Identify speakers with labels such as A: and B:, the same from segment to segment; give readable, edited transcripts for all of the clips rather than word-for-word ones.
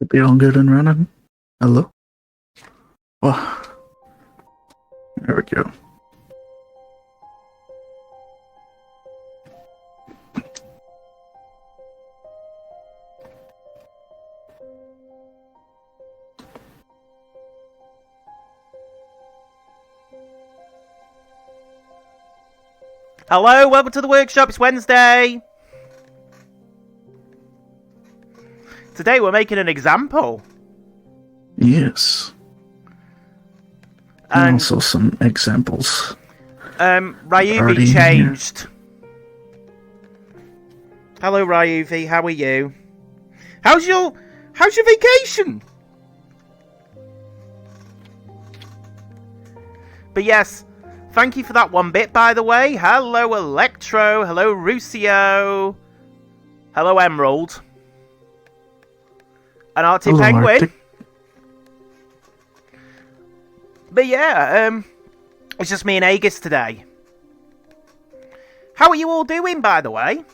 A: Be all good and running. Hello? Oh, there we go.
B: Hello, welcome to the workshop. It's Wednesday. Today we're making an example.
A: Yes. And also some examples.
B: Ryuvi changed. Hello, Ryuvi. How are you? How's your vacation? But yes, thank you for that 1 bit, by the way. Hello, Electro. Hello, Rusio. Hello, Emerald. And Arctic Penguin. Arctic. But yeah, it's just me and Aegis today. How are you all doing, by the way?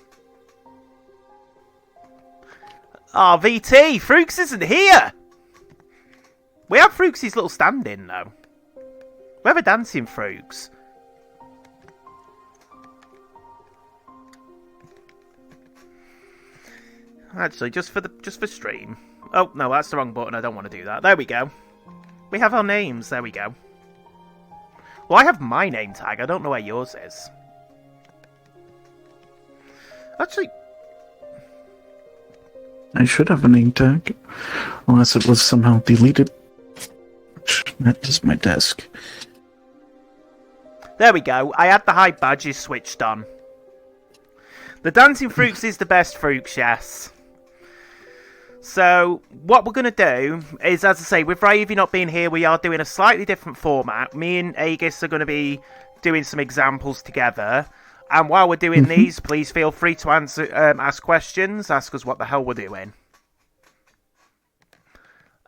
B: Ah, VT, Frooks isn't here! We have Frooks' little stand-in, though. We have a dancing Frooks. Actually, just for stream. Oh, no, that's the wrong button. I don't want to do that. There we go. We have our names. There we go. Well, I have my name tag. I don't know where yours is. Actually,
A: I should have a name tag. Unless it was somehow deleted. That is my desk.
B: There we go. I had the hide badges switched on. The Dancing Fruits is the best Fruits, yes. So, what we're going to do is, as I say, with Ryuvi not being here, we are doing a slightly different format. Me and Aegis are going to be doing some examples together. And while we're doing these, please feel free to ask questions. Ask us what the hell we're doing.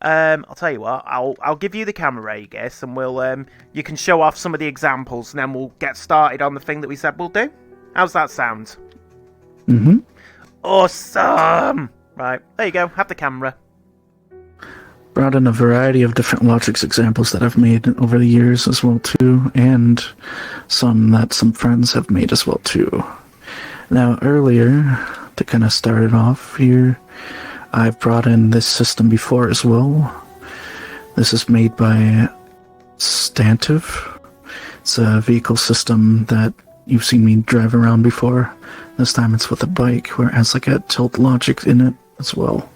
B: I'll tell you what. I'll give you the camera, Aegis, and we'll you can show off some of the examples, and then we'll get started on the thing that we said we'll do. How's that sound? Awesome! Right, there you go. Have the camera.
A: Brought in a variety of different logics examples that I've made over the years as well too, and some that some friends have made as well too. Now earlier, to kind of start it off here, I've brought in this system before as well. This is made by Stantive. It's a vehicle system that you've seen me drive around before. This time it's with a bike where it has like a tilt logic in it as well.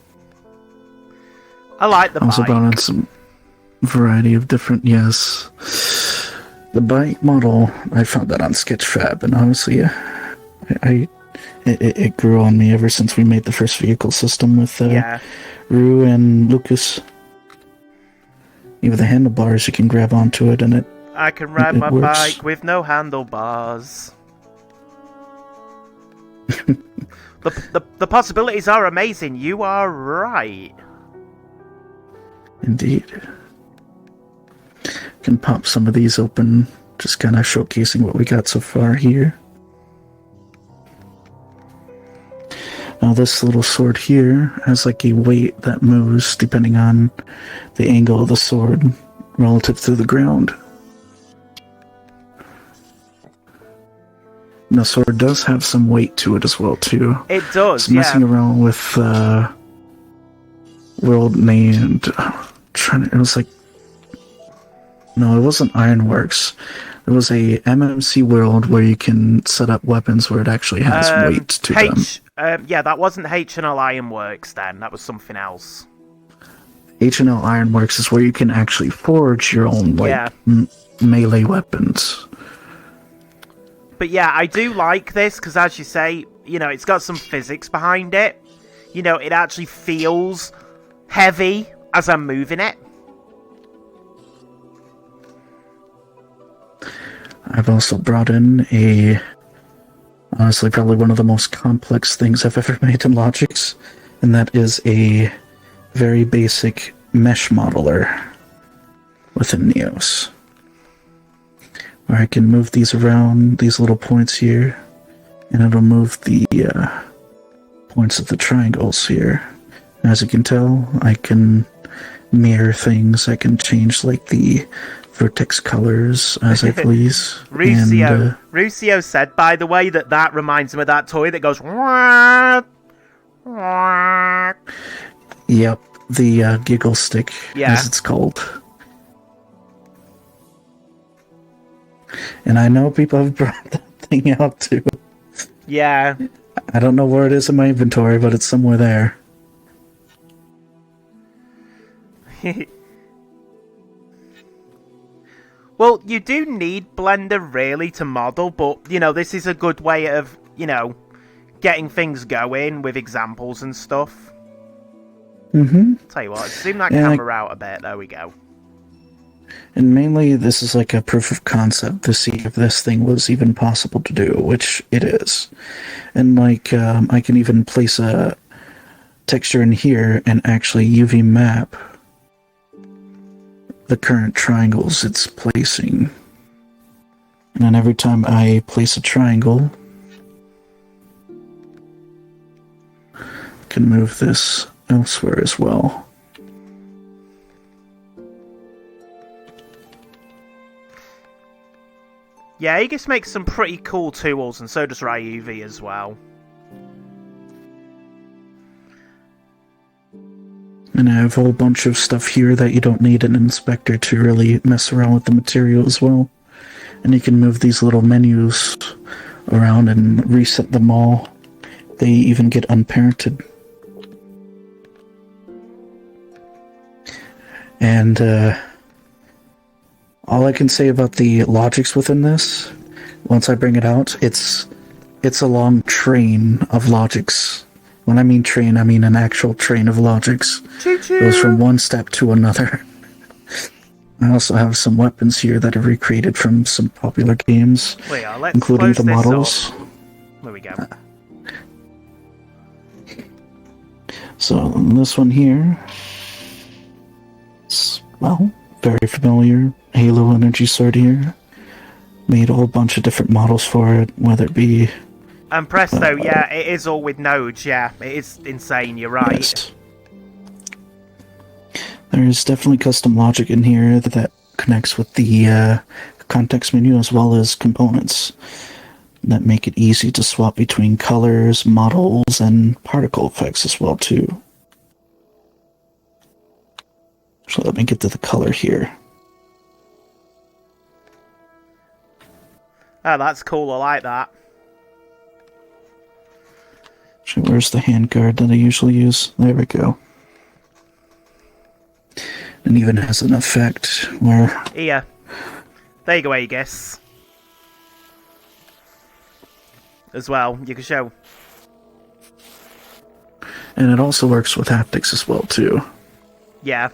B: I like the bike.
A: I also brought in some variety of different, yes. The bike model, I found that on Sketchfab, and honestly, it grew on me ever since we made the first vehicle system with Rue and Lucas. Even the handlebars, you can grab onto it, and
B: I can ride my bike with no handlebars. The possibilities are amazing. You are right.
A: Indeed. Can pop some of these open, just kind of showcasing what we got so far here. Now this little sword here has like a weight that moves depending on the angle of the sword relative to the ground. And the sword does have some weight to it as well too.
B: It does,
A: yeah. Messing around with world named it was like, no, it wasn't Ironworks. There was a MMC world where you can set up weapons where it actually has weight to them.
B: Yeah, that wasn't H&L Ironworks then. That was something else.
A: H&L Ironworks is where you can actually forge your own melee weapons.
B: But yeah, I do like this because, as you say, you know, it's got some physics behind it. You know, it actually feels heavy as I'm moving it.
A: I've also brought in honestly, probably one of the most complex things I've ever made in Logix, and that is a very basic mesh modeler within Neos, where I can move these around, these little points here, and it'll move the points of the triangles here, As you can tell, I can mirror things. I can change like the vertex colors as I please.
B: Rusio said, by the way, that reminds him of that toy that goes.
A: Yep, the giggle stick, as it's called. And I know people have brought that thing out too.
B: Yeah.
A: I don't know where it is in my inventory, but it's somewhere there.
B: Well, you do need Blender really to model, but, this is a good way of, getting things going with examples and stuff. Tell you what, zoom that camera out a bit. There we go.
A: And mainly, this is like a proof of concept to see if this thing was even possible to do, which it is. And like, I can even place a texture in here and actually UV map the current triangles it's placing. And then every time I place a triangle, I can move this elsewhere as well.
B: Yeah, he just makes some pretty cool tools, and so does Ryuvi as well.
A: And I have a whole bunch of stuff here that you don't need an inspector to really mess around with the material as well. And you can move these little menus around and reset them all. They even get unparented. And all I can say about the logics within this, once I bring it out, it's a long train of logics. When I mean train, I mean an actual train of logics.
B: Choo-choo.
A: Goes from one step to another. I also have some weapons here that are recreated from some popular games, including the models.
B: There we go.
A: So this one here, well, very familiar. Halo energy sword here. Made a whole bunch of different models for it, whether it be...
B: And presto, yeah, it is all with nodes, yeah. It is insane, you're right.
A: Yes. There's definitely custom logic in here that connects with the context menu as well as components that make it easy to swap between colors, models, and particle effects as well, too. So let me get to the color here.
B: Oh, that's cool, I like that.
A: So where's the handguard that I usually use? There we go. And even has an effect where...
B: Here. There you go, Aegis. As well, you can show.
A: And it also works with haptics as well, too.
B: Yeah.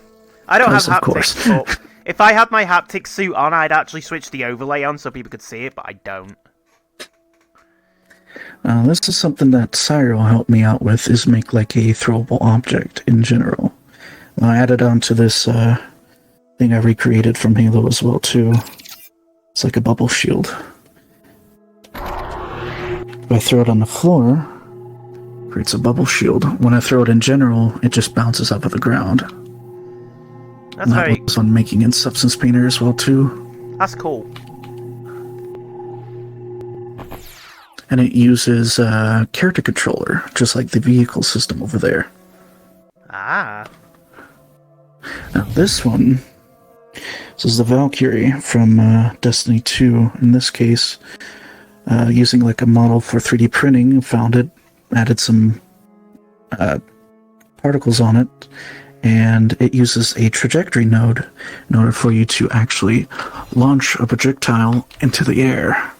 B: I don't have
A: of
B: haptics,
A: course.
B: but if I had my haptic suit on, I'd actually switch the overlay on so people could see it, but I don't.
A: This is something that Cyril helped me out with, is make like a throwable object in general. I added on to this thing I recreated from Halo as well too. It's like a bubble shield. If I throw it on the floor, it creates a bubble shield. When I throw it in general, it just bounces off of the ground.
B: That's very...
A: That was on making in Substance Painter as well too.
B: That's cool.
A: And it uses a character controller, just like the vehicle system over there.
B: Ah.
A: Now this one, this is the Valkyrie from Destiny 2. In this case, using like a model for 3D printing, found it, added some particles on it, and it uses a trajectory node in order for you to actually launch a projectile into the air.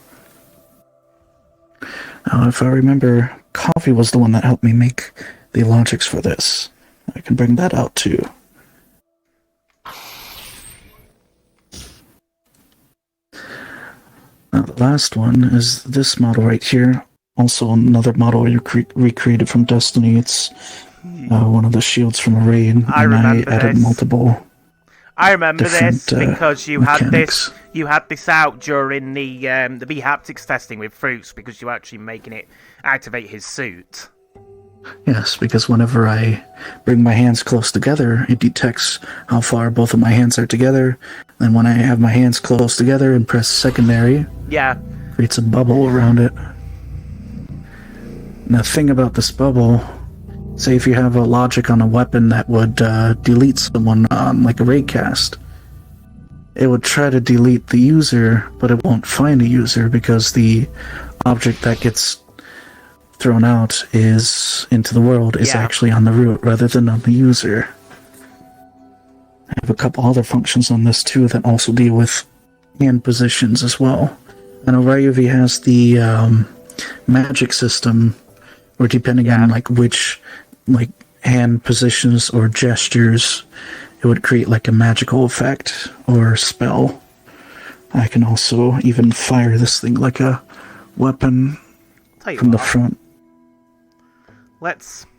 A: Now, if I remember, Coffee was the one that helped me make the logics for this. I can bring that out too. Now, the last one is this model right here. Also another model recreated from Destiny. It's one of the shields from a raid.
B: I remember
A: added
B: this.
A: multiple.
B: I remember this because you
A: mechanics.
B: had this out during the V haptics testing with Fruits because you were actually making it activate his suit.
A: Yes, because whenever I bring my hands close together, it detects how far both of my hands are together. And when I have my hands close together and press secondary,
B: Yeah.
A: creates a bubble around it. And the thing about this bubble, say if you have a logic on a weapon that would delete someone on like a raid cast, it would try to delete the user, but it won't find a user because the object that gets thrown out is into the world is actually on the root rather than on the user. I have a couple other functions on this too that also deal with hand positions as well. I know Ryuvi has the magic system where depending on like which like hand positions or gestures, it would create like a magical effect or spell. I can also even fire this thing like a weapon from the front.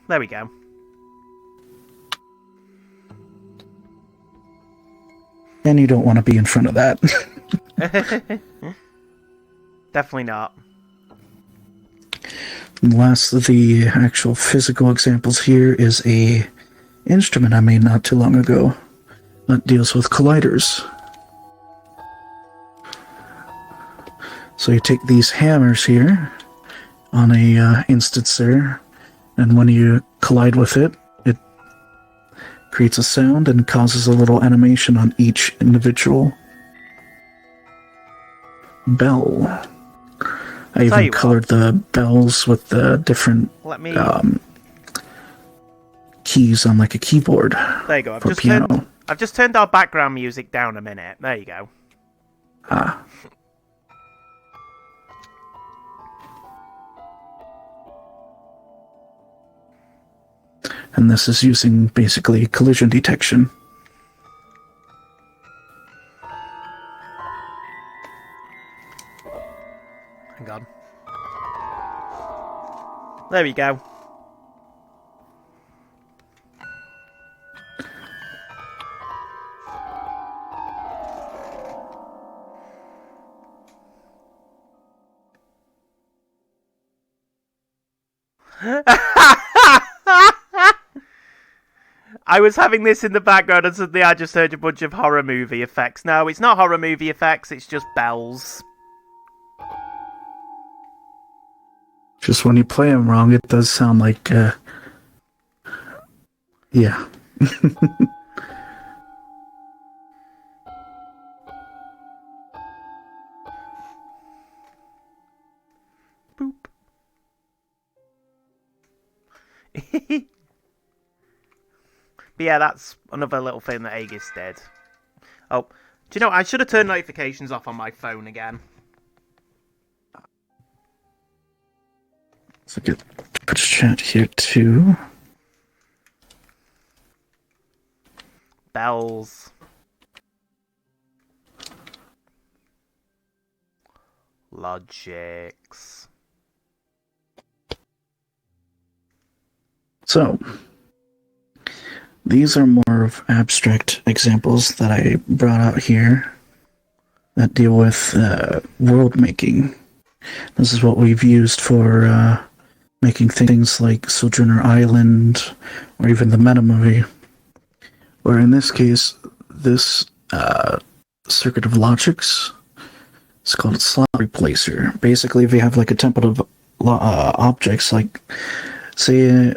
B: There we go.
A: And you don't want to be in front of that.
B: Definitely not.
A: And last of the actual physical examples here is a instrument I made not too long ago that deals with colliders. So you take these hammers here on a instancer, and when you collide with it, it creates a sound and causes a little animation on each individual bell. I even colored the bells with the different keys on like a keyboard.
B: There you go. I've just turned our background music down a minute. There you go.
A: Ah. And this is using basically collision detection.
B: Hang on. There we go. I was having this in the background and suddenly I just heard a bunch of horror movie effects. No, it's not horror movie effects, it's just bells.
A: Just when you play them wrong, it does sound like, yeah.
B: Boop. But yeah, that's another little thing that Aegis did. Oh, do you know, I should have turned notifications off on my phone again.
A: So get put chat here too.
B: Bells. Logics.
A: So, these are more of abstract examples that I brought out here that deal with world making. This is what we've used for making things like Sojourner Island or even the Meta movie. Or in this case, this circuit of logics is called a slot replacer. Basically, if you have like a template of objects, like say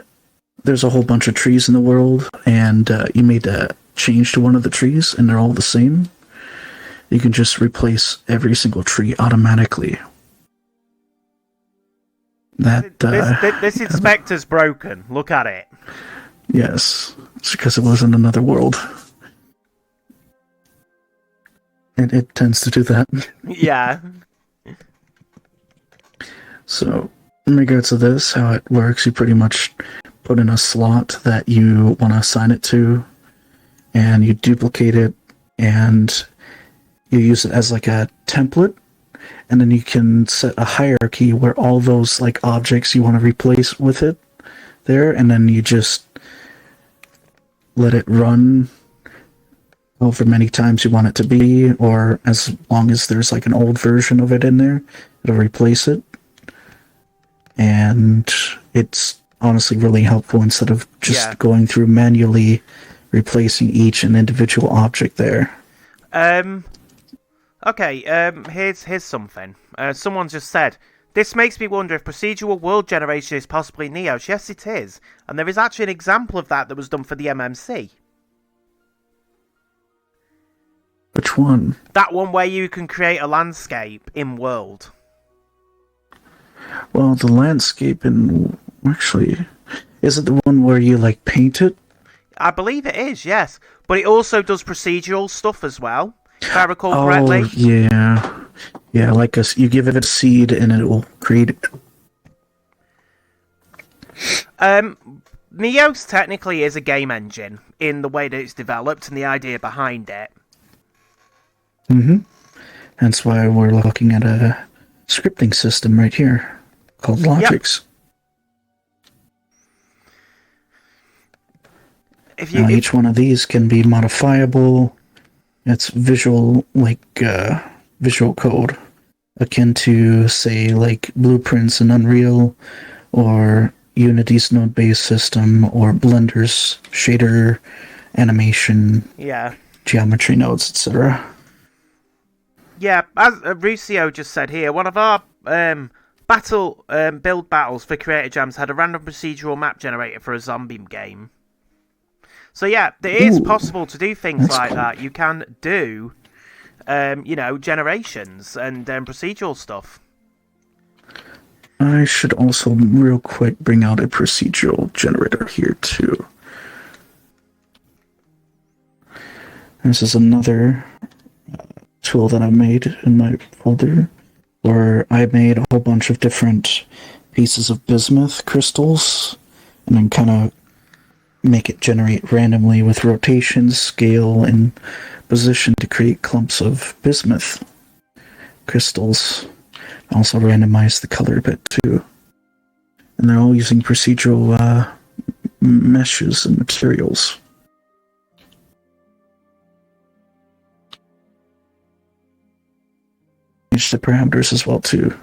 A: there's a whole bunch of trees in the world, and you made a change to one of the trees, and they're all the same, you can just replace every single tree automatically.
B: This inspector's broken. Look at it.
A: Yes, it's because it was in another world. And it tends to do that.
B: Yeah.
A: So, in regards to this, how it works, you pretty much put in a slot that you want to assign it to, and you duplicate it, and you use it as like a template, and then you can set a hierarchy where all those like objects you want to replace with it there, and then you just let it run however many times you want it to be, or as long as there's like an old version of it in there, it'll replace it. And it's honestly really helpful instead of just going through manually replacing each and individual object there.
B: Okay, here's something. Someone just said, this makes me wonder if procedural world generation is possibly Neos. Yes, it is. And there is actually an example of that was done for the MMC.
A: Which one?
B: That one where you can create a landscape in world.
A: Well, the landscape in... Actually, is it the one where you, like, paint it?
B: I believe it is, yes. But it also does procedural stuff as well, if I recall correctly.
A: Oh, yeah. Yeah, like you give it a seed and it will create it.
B: Neos technically is a game engine in the way that it's developed and the idea behind it.
A: Mm-hmm. That's why we're looking at a scripting system right here called Logix.
B: Yep.
A: Each one of these can be modifiable. It's visual, like visual code, akin to, say, like Blueprints in Unreal, or Unity's node-based system, or Blender's shader, animation, geometry nodes, etc.
B: Yeah, as Rusio just said here, one of our build battles for Creator Jams had a random procedural map generator for a zombie game. So yeah, it is possible to do things like that. You can do, generations and procedural stuff.
A: I should also real quick bring out a procedural generator here too. This is another tool that I made in my folder, where I made a whole bunch of different pieces of bismuth crystals, and then kind of make it generate randomly with rotation, scale, and position to create clumps of bismuth crystals. Also randomize the color a bit too. And they're all using procedural meshes and materials. Change the parameters as well too.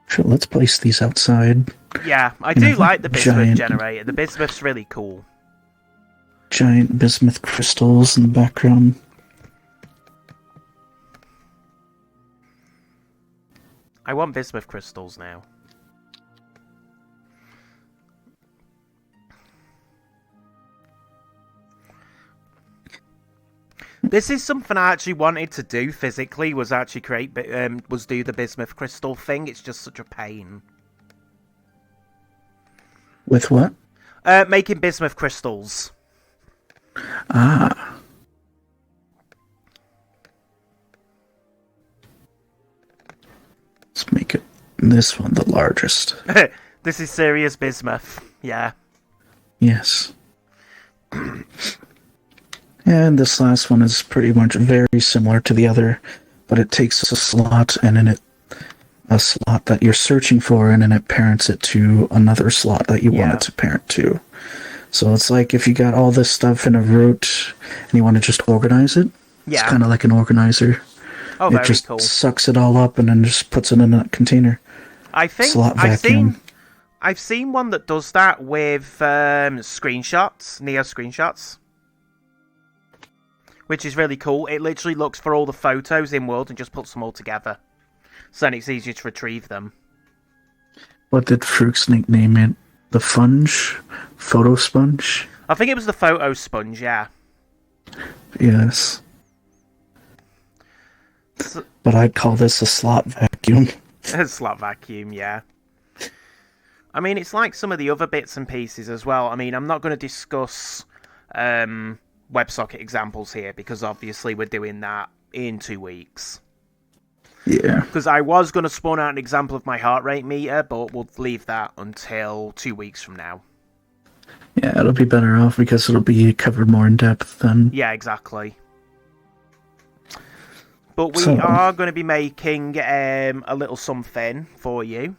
A: Sure, let's place these outside.
B: Yeah, I do like the bismuth generator. The bismuth's really cool.
A: Giant bismuth crystals in the background.
B: I want bismuth crystals now. This is something I actually wanted to do physically, was actually do the bismuth crystal thing. It's just such a pain.
A: With what?
B: Making bismuth crystals.
A: Ah. Let's make it this one the largest.
B: This is serious bismuth. Yeah.
A: Yes. And this last one is pretty much very similar to the other, but it takes a slot and in it a slot that you're searching for, and then it parents it to another slot that you want it to parent to. So it's like if you got all this stuff in a root and you want to just organize it, it's kind of like an organizer.
B: Oh,
A: it just sucks it all up and then just puts it in a container.
B: I think
A: slot vacuum.
B: I've seen one that does that with screenshots, Neo screenshots. Which is really cool. It literally looks for all the photos in world and just puts them all together. So then it's easier to retrieve them.
A: What did Fruitsnake name it? The Funge? Photo Sponge?
B: I think it was the Photo Sponge, yeah.
A: Yes. But I'd call this a slot vacuum.
B: A slot vacuum, yeah. I mean, it's like some of the other bits and pieces as well. I mean, I'm not going to discuss WebSocket examples here because obviously we're doing that in 2 weeks.
A: Yeah.
B: Because I was going to spawn out an example of my heart rate meter, but we'll leave that until 2 weeks from now.
A: Yeah, it'll be better off because it'll be covered more in depth then.
B: Yeah, exactly. But we are going to be making a little something for you.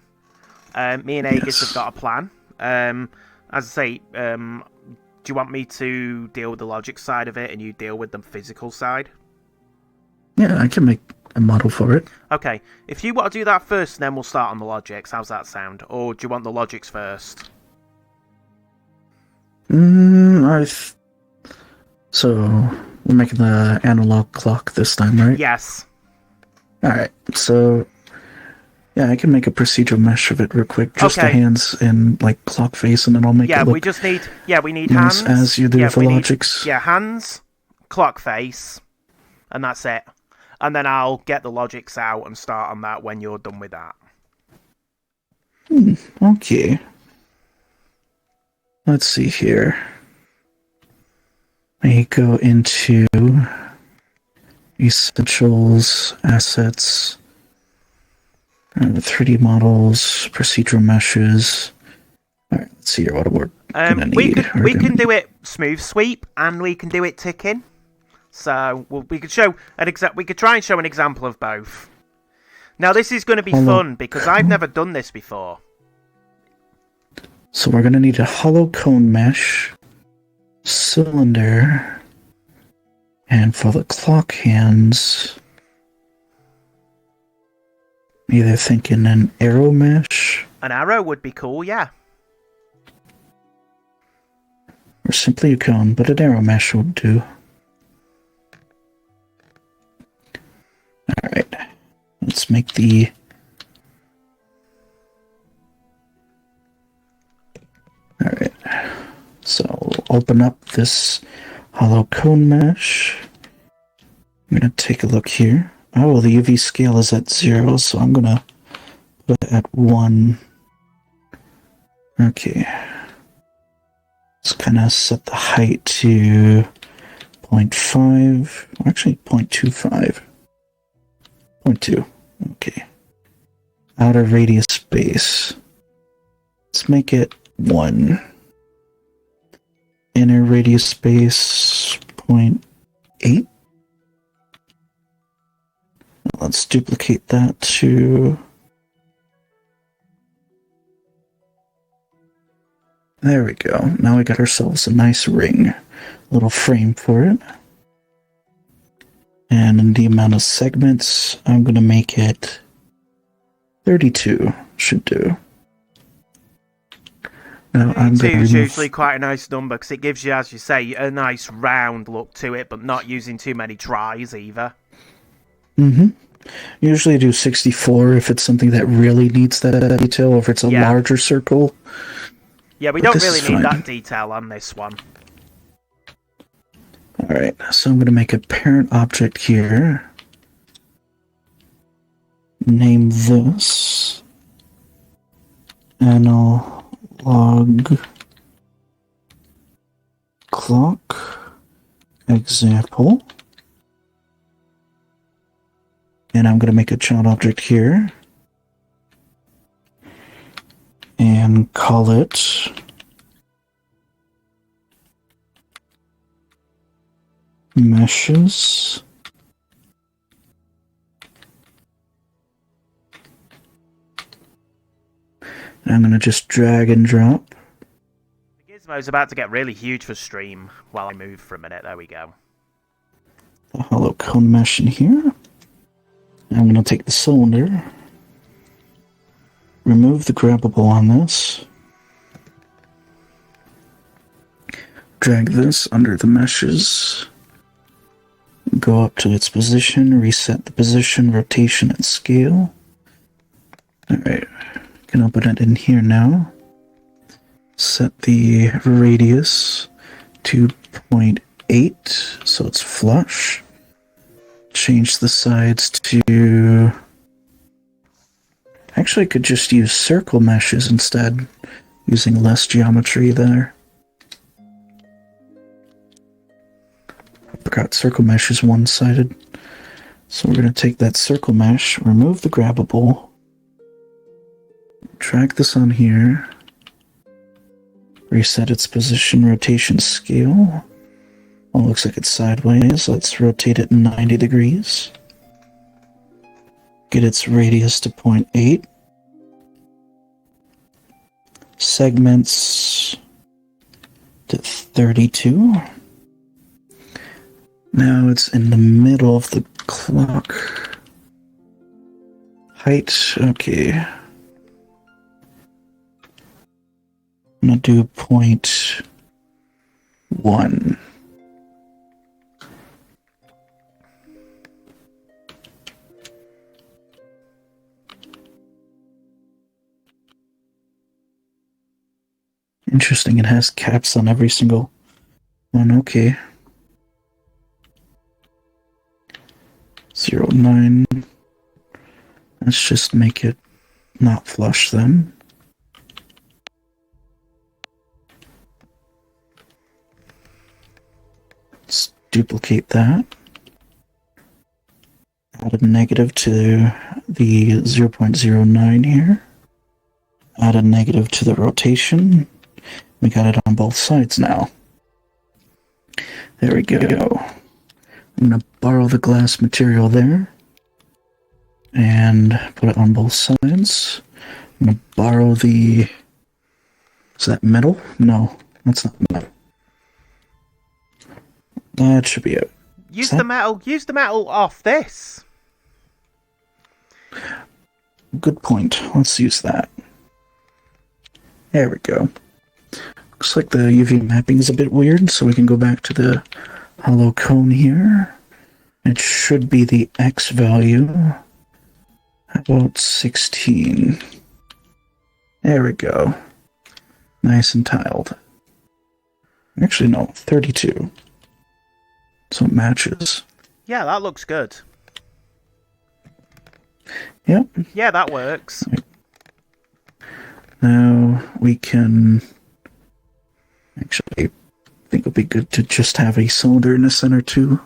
B: Me and Aegis have got a plan. As I say, you want me to deal with the logic side of it and you deal with the physical side?
A: Yeah, I can make a model for it.
B: Okay, if you want to do that first, then we'll start on the logics. How's that sound? Or do you want the logics first?
A: So, we're making the analog clock this time, right?
B: Yes.
A: Alright, so... Yeah, I can make a procedural mesh of it real quick. Just the hands and, like, clock face, and then I'll make it look...
B: we need
A: nice
B: hands.
A: as you do the logics.
B: Hands, clock face, and that's it. And then I'll get the logics out and start on that when you're done with that.
A: Okay. Let's see here. I go into Essentials, Assets, 3D Models, Procedural Meshes. Alright, let's see here what we're gonna need.
B: We can do it smooth sweep, and we can do it ticking. So we could show we could try and show an example of both. Now this is going to be fun because I've never done this before.
A: So we're going to need a hollow cone mesh, cylinder, and for the clock hands, either thinking an arrow mesh.
B: An arrow would be cool, yeah.
A: Or simply a cone, but an arrow mesh would do. Alright, let's make the... Alright, so we'll open up this hollow cone mesh. I'm going to take a look here. Oh, the UV scale is at 0, so I'm going to put it at 1. Okay. Let's kind of set the height to 0.5, actually 0.25. 0.2. Okay. Outer radius base. Let's make it 1. Inner radius base 0.8. Let's duplicate that to... There we go. Now we got ourselves a nice ring. Little frame for it. And in the amount of segments, I'm going to make it 32. Should do. Now I'm going to
B: remove... usually quite a nice number because it gives you, as you say, a nice round look to it, but not using too many tries either.
A: Usually I do 64 if it's something that really needs that detail, or if it's a larger circle.
B: Yeah, we don't really need that detail on this one.
A: Alright, so I'm going to make a parent object here. Name this analog clock example. And I'm going to make a child object here. And call it meshes. And I'm going to just drag and drop.
B: The gizmo's about to get really huge for stream while I move for a minute. There we go.
A: The hollow cone mesh in here. I'm going to take the cylinder, remove the grabbable on this, drag this under the meshes, go up to its position, reset the position, rotation, and scale. Alright, can open it in here now. Set the radius to 0.8 so it's flush. Change the sides to... Actually, I could just use circle meshes instead, using less geometry there. I forgot circle mesh is one-sided. So we're going to take that circle mesh, remove the grabbable, drag this on here, reset its position, rotation, scale. Oh, looks like it's sideways. Let's rotate it 90 degrees. Get its radius to 0.8. Segments to 32. Now it's in the middle of the clock. Height, okay. I'm gonna do 0.1. Interesting, it has caps on every single one, okay. 0.9. Let's just make it not flush then. Let's duplicate that. Add a negative to the 0.09 here. Add a negative to the rotation. We got it on both sides now. There we go. I'm going to borrow the glass material there and put it on both sides. I'm going to borrow the... Is that metal? No, that's not metal. That should be it.
B: Use the metal off this.
A: Good point. Let's use that. There we go. Looks like the UV mapping is a bit weird, so we can go back to the hollow cone here. It should be the X value. How about 16? There we go. Nice and tiled. Actually, no, 32. So it matches.
B: Yeah, that looks good.
A: Yep.
B: Yeah, that works.
A: Now we can... Actually, I think it would be good to just have a cylinder in the center too.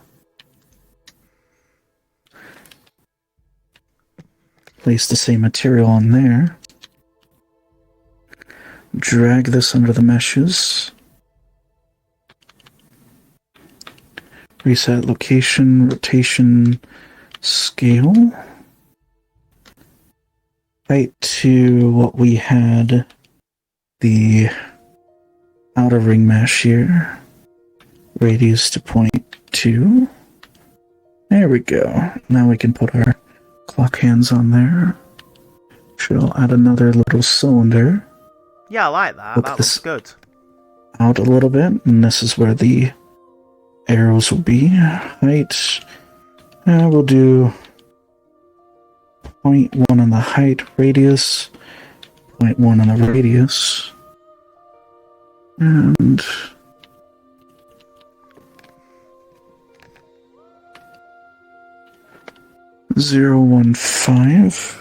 A: Place the same material on there. Drag this under the meshes. Reset location, rotation, scale. Right to what we had the outer ring mesh here. Radius to 0.2. There we go. Now we can put our clock hands on there. She'll add another little cylinder.
B: Yeah, I like that. That looks good.
A: Out a little bit, and this is where the arrows will be. Height. We'll do 0.1 on the height, radius, 0.1 on the radius, and 0.15.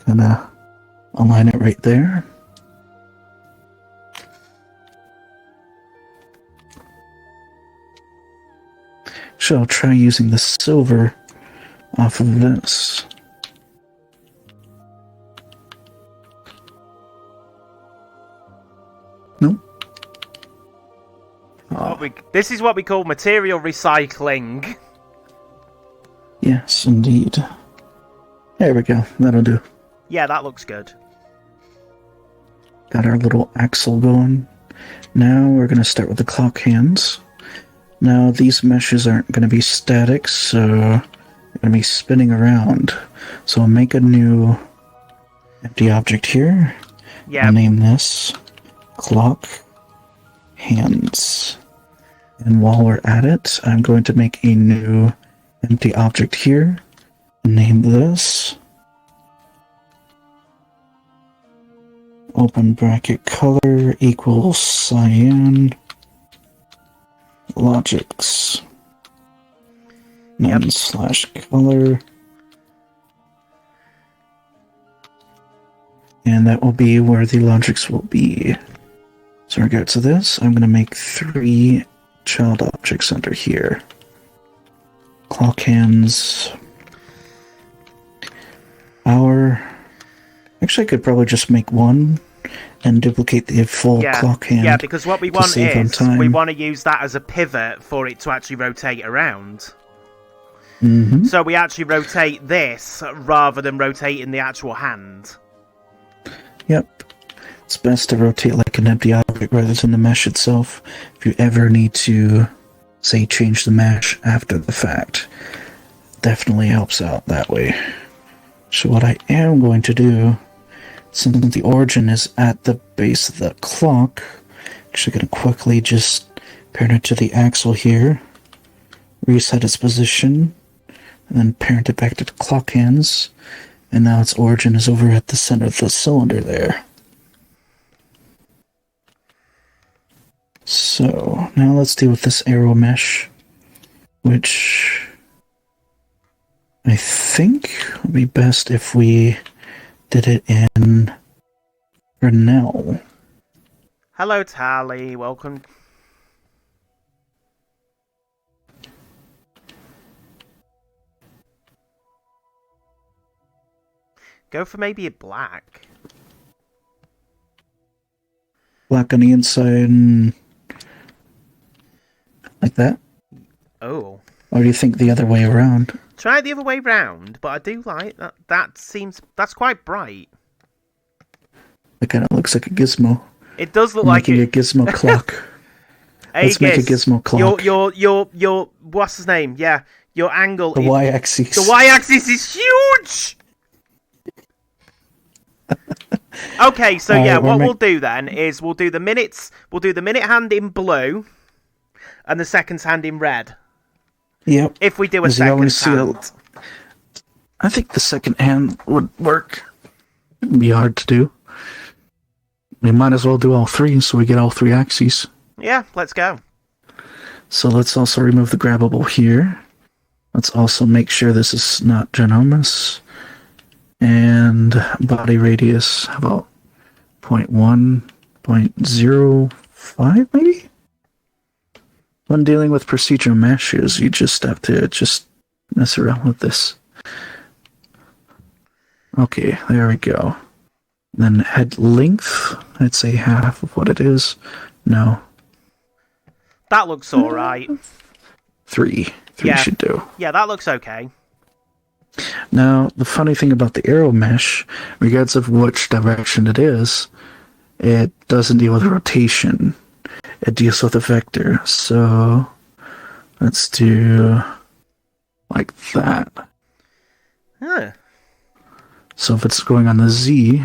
A: Gonna align it right there. So I'll try using the silver off of this. Nope.
B: This is what we call material recycling.
A: Yes, indeed. There we go. That'll do.
B: Yeah, that looks good.
A: Got our little axle going. Now we're going to start with the clock hands. Now these meshes aren't going to be static, so they're going to be spinning around. So I'll make a new empty object here.
B: Yeah.
A: I'll name this clock hands. And while we're at it, I'm going to make a new empty object here and name this open bracket color equals cyan logics none slash color, and that will be where the logics will be. So in regards to this, I'm going to make 3 child objects under here. Clock hands. Actually, I could probably just make one and duplicate the full clock hand.
B: Yeah, because what we want is we want to use that as a pivot for it to actually rotate around.
A: Mm-hmm.
B: So we actually rotate this rather than rotating the actual hand.
A: Yep. It's best to rotate like an empty object rather than the mesh itself if you ever need to, say, change the mesh after the fact. Definitely helps out that way. So what I am going to do, since the origin is at the base of the clock, actually going to quickly just parent it to the axle here, reset its position, and then parent it back to the clock hands, and now its origin is over at the center of the cylinder there. So now let's deal with this arrow mesh, which I think would be best if we did it in Renell.
B: Hello, Tally. Welcome. Go for maybe a black.
A: Black on the inside and like that?
B: Oh.
A: Or do you think the other way around?
B: Try it the other way round, but I do like that. That's quite bright.
A: It kind of looks like a gizmo.
B: It does look
A: like
B: like
A: a gizmo clock.
B: Hey,
A: Let's make a gizmo clock.
B: Your what's his name? Yeah, your angle.
A: The y-axis.
B: The y-axis is huge. Okay, so yeah, what we'll do then is we'll do the minutes. We'll do the minute hand in blue, and the seconds hand in red.
A: Yep.
B: If we do a second hand.
A: I think the second hand would work. It'd be hard to do. We might as well do all three so we get all three axes.
B: Yeah, let's go.
A: So let's also remove the grabbable here. Let's also make sure this is not ginormous. And body radius, how about 0.1, 0.05 maybe? When dealing with procedural meshes, you just have to mess around with this. Okay, there we go. Then head length, I'd say half of what it is. No.
B: That looks alright.
A: Three should do.
B: Yeah, that looks okay.
A: Now, the funny thing about the arrow mesh, regardless of which direction it is, it doesn't deal with rotation. It deals with a vector. So, let's do like that.
B: Huh.
A: So if it's going on the Z,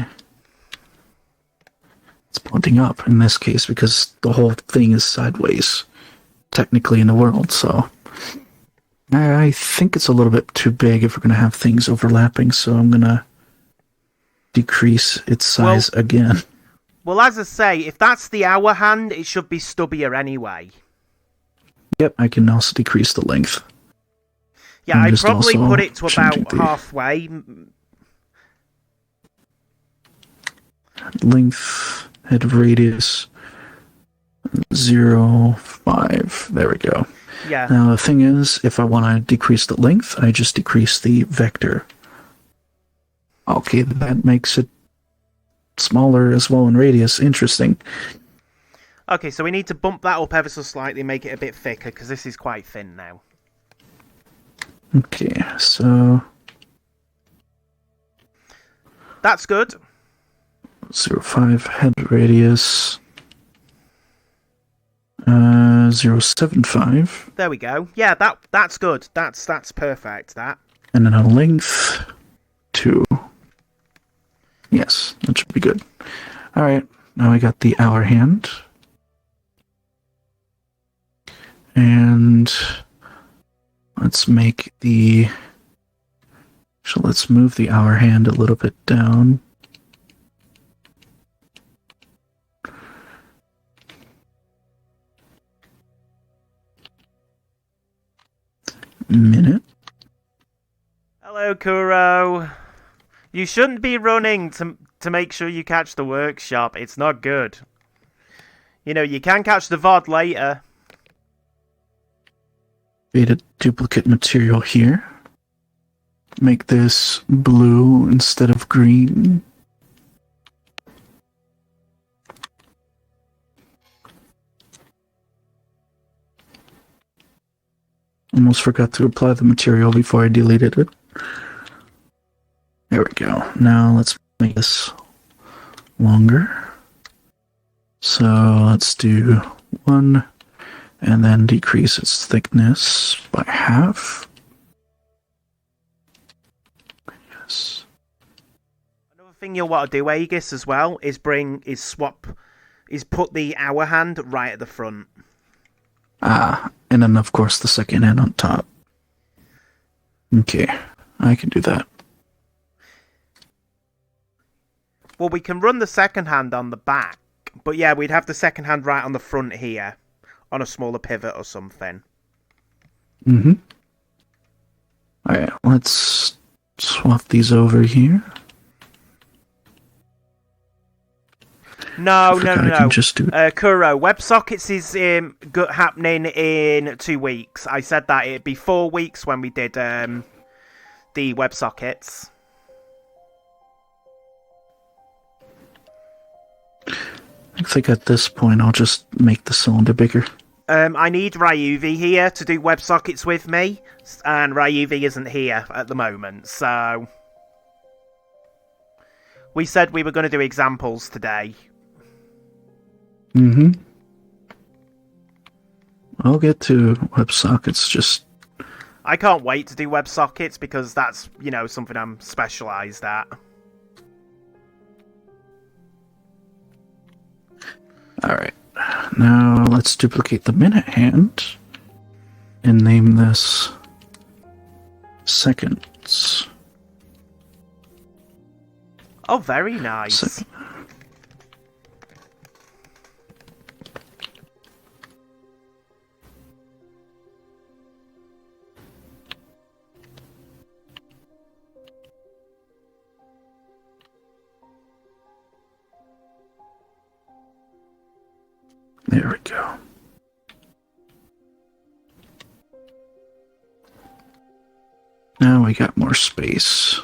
A: it's pointing up in this case because the whole thing is sideways, technically in the world, so I think it's a little bit too big if we're going to have things overlapping, so I'm going to decrease its size again.
B: Well, as I say, if that's the hour hand, it should be stubbier anyway.
A: Yep, I can also decrease the length.
B: Yeah, I'd probably put it to about halfway.
A: Length, head radius, 0.5. There we go.
B: Yeah.
A: Now the thing is, if I want to decrease the length, I just decrease the vector. Okay, that makes it smaller as well in radius. Interesting.
B: Okay, so we need to bump that up ever so slightly, make it a bit thicker, because this is quite thin now.
A: Okay, so
B: that's good.
A: 0.5 head radius. 0.75.
B: There we go. Yeah, that's good. That's perfect. That.
A: And then a length 2. Yes, that should be good. All right, now we got the hour hand, and let's make the. So let's move the hour hand a little bit down. Minute.
B: Hello, Kuro. You shouldn't be running to make sure you catch the workshop. It's not good. You know, you can catch the VOD later.
A: Create a duplicate material here. Make this blue instead of green. Almost forgot to apply the material before I deleted it. There we go. Now let's make this longer. So let's do 1, and then decrease its thickness by half. Yes.
B: Another thing you'll want to do, Aegis, as well, is put the hour hand right at the front.
A: And then of course the second hand on top. Okay, I can do that.
B: Well, we can run the second hand on the back, but yeah, we'd have the second hand right on the front here, on a smaller pivot or something.
A: Alright, let's swap these over here.
B: No.
A: Just do
B: Kuro, WebSockets is happening in 2 weeks. I said that it'd be 4 weeks when we did the WebSockets.
A: I think at this point I'll just make the cylinder bigger.
B: I need Ryuvi here to do WebSockets with me, and Ryuvi isn't here at the moment, so... We said we were going to do examples today.
A: I'll get to WebSockets, just...
B: I can't wait to do WebSockets because that's, something I'm specialised at.
A: Alright, now let's duplicate the minute hand and name this seconds.
B: Oh, very nice.
A: There we go. Now we got more space.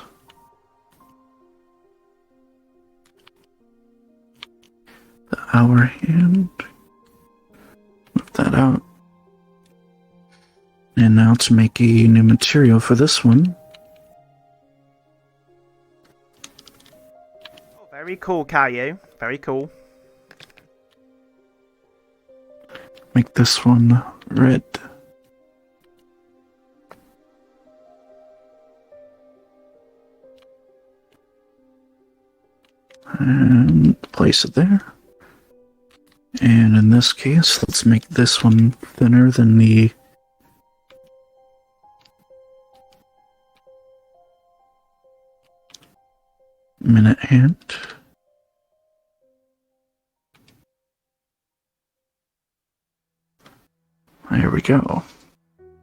A: The hour hand. Move that out. And now to make a new material for this one.
B: Oh, very cool, Caillou. Very cool.
A: Make this one red. And place it there. And in this case, let's make this one thinner than the minute hand. There we go.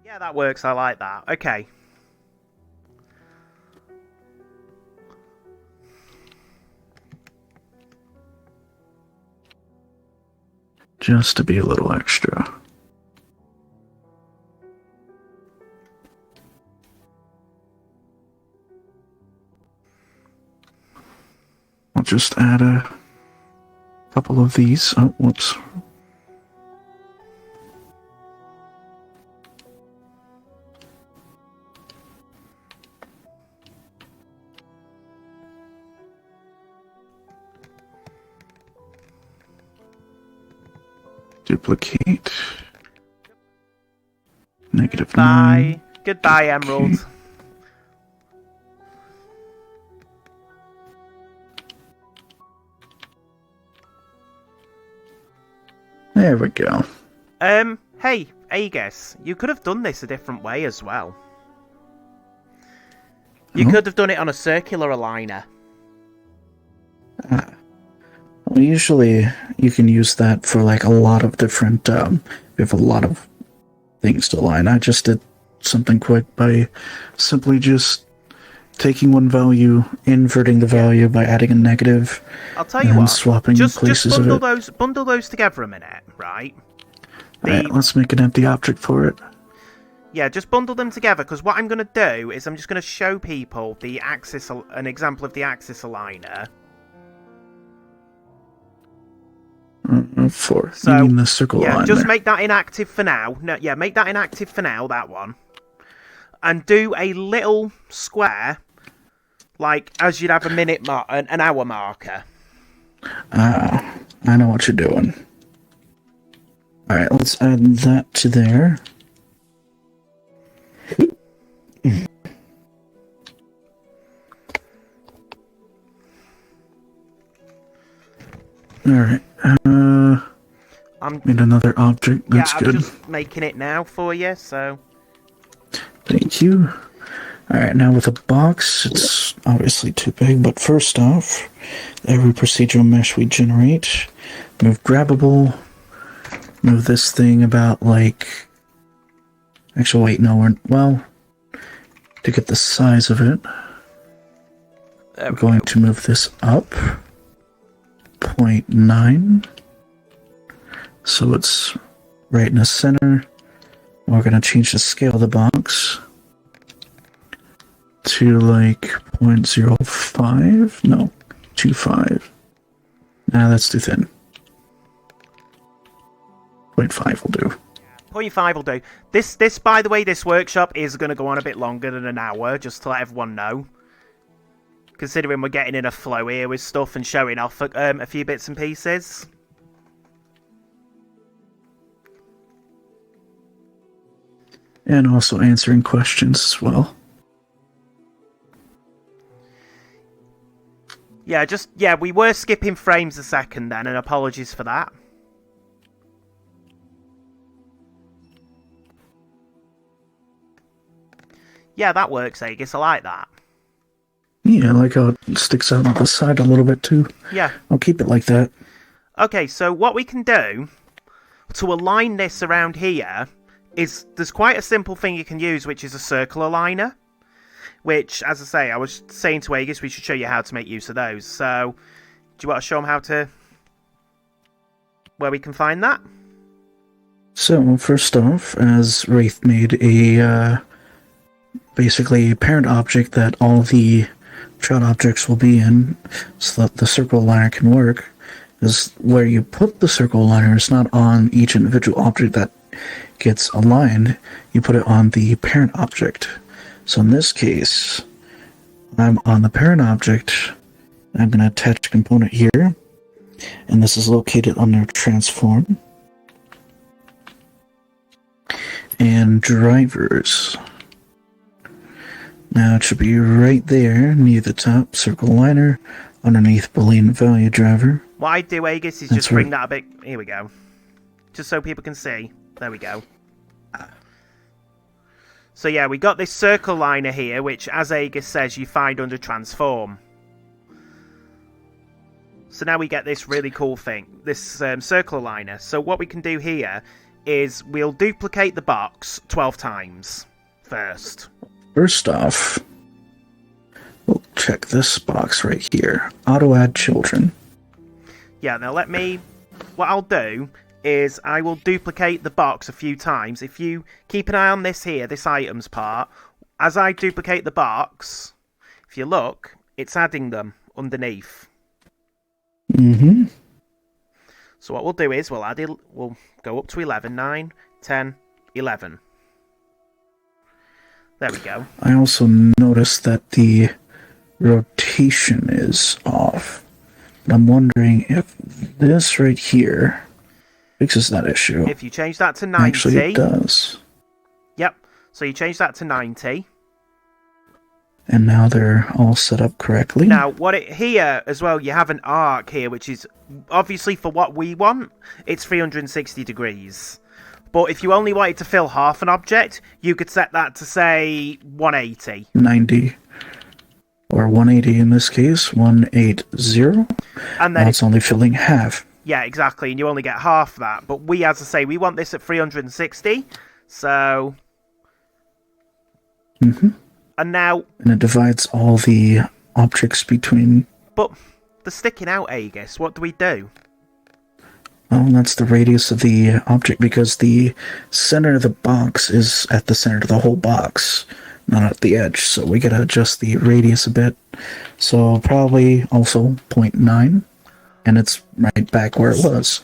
B: Yeah, that works. I like that. Okay.
A: Just to be a little extra. I'll just add a couple of these. Oh, whoops. Duplicate. -9.
B: Bye. Goodbye, Emerald.
A: Okay. There we go.
B: Hey, Aegis, you could have done this a different way as well. You could have done it on a circular aligner.
A: Well, usually you can use that for like a lot of different, we have a lot of things to align. I just did something quick by simply just taking one value, inverting the value by adding a negative,
B: I'll tell you
A: and
B: what,
A: swapping
B: just
A: places
B: bundle
A: of it.
B: bundle those together a minute, right?
A: Alright, let's make an empty object for it.
B: Yeah, just bundle them together, because what I'm going to do is I'm just going to show people an example of the axis aligner.
A: For
B: So,
A: you mean the circle
B: yeah,
A: line
B: just
A: there.
B: make that inactive for now. No, yeah, make that inactive for now, that one. And do a little square, like as you'd have an hour marker.
A: I I know what you're doing. Alright, let's add that to there. Alright,
B: I'm
A: made another object. That's
B: I'm
A: good.
B: just making it now for you, so...
A: Thank you. Alright, now with a box, it's obviously too big, but first off, every procedural mesh we generate, move grabbable, move this thing about like... Actually, wait, no, to get the size of it, we're going to move this up 0.9, so it's right in the center. We're going to change the scale of the box to like 0.05, no, 0.25. Nah, that's too thin. 0.5 will do.
B: 0.5 will do. This, by the way, this workshop is going to go on a bit longer than an hour, just to let everyone know. Considering we're getting in a flow here with stuff and showing off a few bits and pieces.
A: And also answering questions as well.
B: Yeah, we were skipping frames a second then, and apologies for that. Yeah, that works, Aegis. I like that.
A: Yeah, I like how it sticks out on the side a little bit too.
B: Yeah.
A: I'll keep it like that.
B: Okay, so what we can do to align this around here is there's quite a simple thing you can use, which is a circle aligner. Which, as I say, I was saying to Aegis, we should show you how to make use of those. So, do you want to show them where we can find that?
A: So, first off, as Wraith made a, basically a parent object that all the child objects will be in, so that the circle aligner can work, is where you put the circle aligner is not on each individual object that gets aligned, you put it on the parent object. So in this case, I'm on the parent object, I'm going to attach a component here, and this is located under transform, and drivers. Now it should be right there, near the top, circle aligner, underneath Boolean value driver.
B: What I do, Aegis, is just bring that a bit... Here we go. Just so people can see. There we go. So yeah, we got this circle liner here, which, as Aegis says, you find under transform. So now we get this really cool thing, this circle liner. So what we can do here is we'll duplicate the box 12 times first.
A: First off, we'll check this box right here. Auto add children.
B: Yeah, now what I'll do is I will duplicate the box a few times. If you keep an eye on this here, this items part, as I duplicate the box, if you look, it's adding them underneath.
A: Mm-hmm.
B: So what we'll do is we'll go up to 11, 9, 10, 11. There we go.
A: I also noticed that the rotation is off. But I'm wondering if this right here fixes that issue.
B: If you change that to 90...
A: Actually, it does.
B: Yep. So you change that to 90.
A: And now they're all set up correctly.
B: Now, here as well, you have an arc here, which is obviously for what we want, it's 360 degrees. But if you only wanted to fill half an object, you could set that to, say, 180.
A: 90. Or 180 in this case, 180. And then it's only filling half.
B: Yeah, exactly, and you only get half that. But we, as I say, we want this at 360, so...
A: Mm-hmm.
B: And now...
A: And it divides all the objects between...
B: But the sticking out Aegis, what do we do?
A: Well, that's the radius of the object, because the center of the box is at the center of the whole box, not at the edge. So we gotta adjust the radius a bit. So probably also 0.9, and it's right back where it was.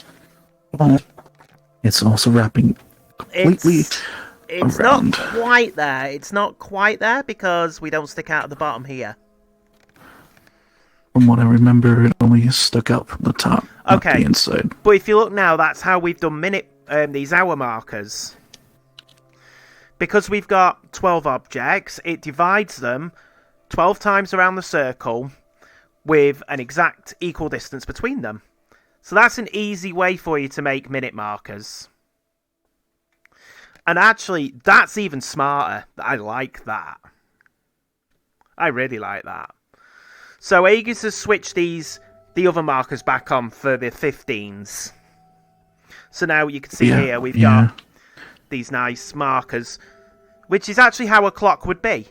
A: But it's also wrapping completely
B: It's
A: around.
B: not quite there. It's not quite there because we don't stick out at the bottom here.
A: From what I remember, it only stuck out from the top, not
B: Okay.
A: the inside.
B: But if you look now, that's how we've done these hour markers. Because we've got 12 objects, it divides them 12 times around the circle with an exact equal distance between them. So that's an easy way for you to make minute markers. And actually, that's even smarter. I like that. I really like that. So Aegis has switched the other markers back on for the 15s. So now you can see here we've got these nice markers, which is actually how a clock would be.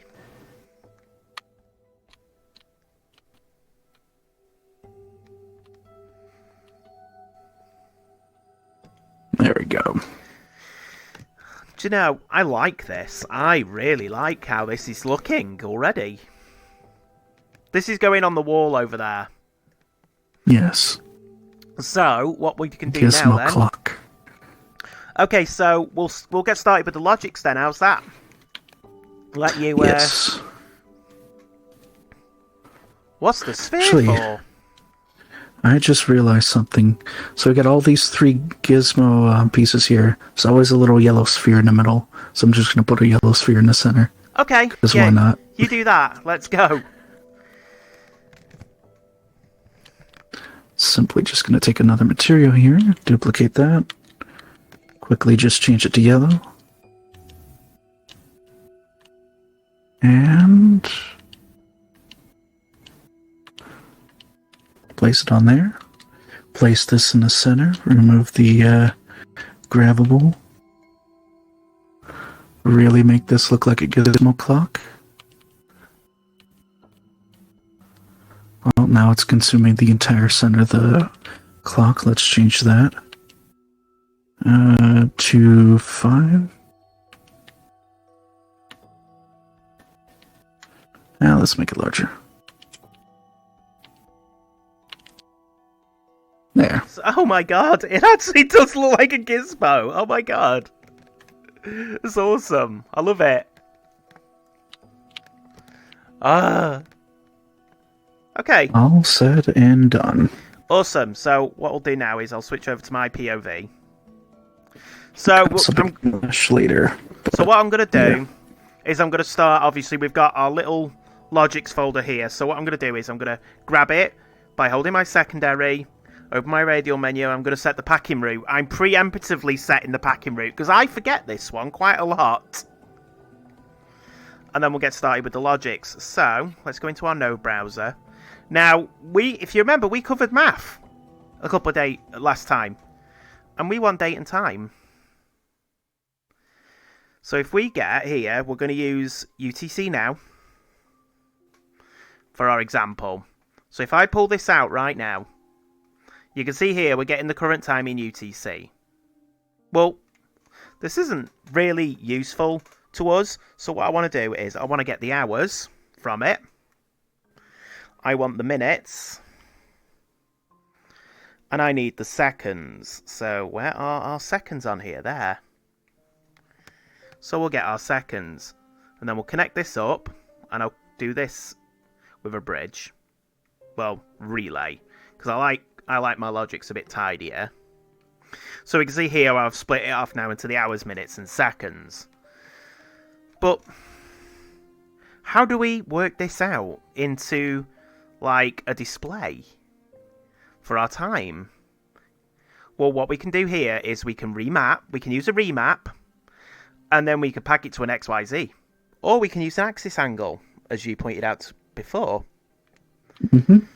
A: There we go.
B: Do you know, I like this. I really like how this is looking already. This is going on the wall over there.
A: Yes.
B: So, what we can do
A: Gizmo
B: now then...
A: clock.
B: Okay, so we'll get started with the logics then. How's that? Let you...
A: Yes.
B: What's the sphere
A: Actually,
B: for?
A: I just realized something. So we got all these 3 gizmo pieces here. There's always a little yellow sphere in the middle. So I'm just going to put a yellow sphere in the center.
B: Okay,
A: Because why not?
B: You do that. Let's go.
A: Simply just going to take another material here, duplicate that. Quickly just change it to yellow. And place it on there. Place this in the center. Remove the grabbable. Really make this look like a gizmo clock. Well, now it's consuming the entire center of the clock. Let's change that. To 5. Now let's make it larger. There.
B: Oh my god, it actually does look like a gizmo. Oh my god. It's awesome. I love it. Okay.
A: All said and done.
B: Awesome. So what I'll do now is I'll switch over to my POV. So
A: later.
B: So what I'm going to do is I'm going to start, obviously we've got our little logics folder here. So what I'm going to do is I'm going to grab it by holding my secondary, open my radial menu, I'm going to set the packing route. I'm preemptively setting the packing route because I forget this one quite a lot. And then we'll get started with the logics. So let's go into our node browser. Now, if you remember, we covered math a couple of days last time. And we want date and time. So if we get here, we're going to use UTC now for our example. So if I pull this out right now, you can see here we're getting the current time in UTC. Well, this isn't really useful to us. So what I want to do is I want to get the hours from it. I want the minutes. And I need the seconds. So where are our seconds on here? There. So we'll get our seconds. And then we'll connect this up. And I'll do this with a bridge. Well, relay. Because I like my logics a bit tidier. So we can see here I've split it off now into the hours, minutes and seconds. But how do we work this out into like a display for our time? Well, what we can do here is we can remap. We can use a remap. And then we can pack it to an XYZ. Or we can use an axis angle, as you pointed out before.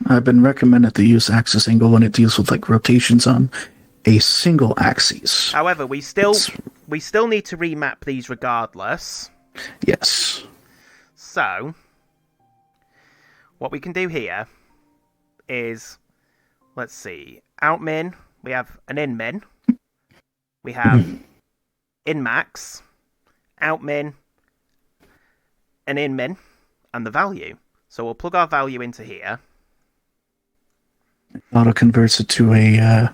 A: I've been recommended to use axis angle when it deals with like rotations on a single axis.
B: However, we still need to remap these regardless.
A: Yes.
B: So what we can do here is, let's see, out min, we have an in min, we have in max, out min, an in min, and the value. So we'll plug our value into here.
A: Auto converts it to a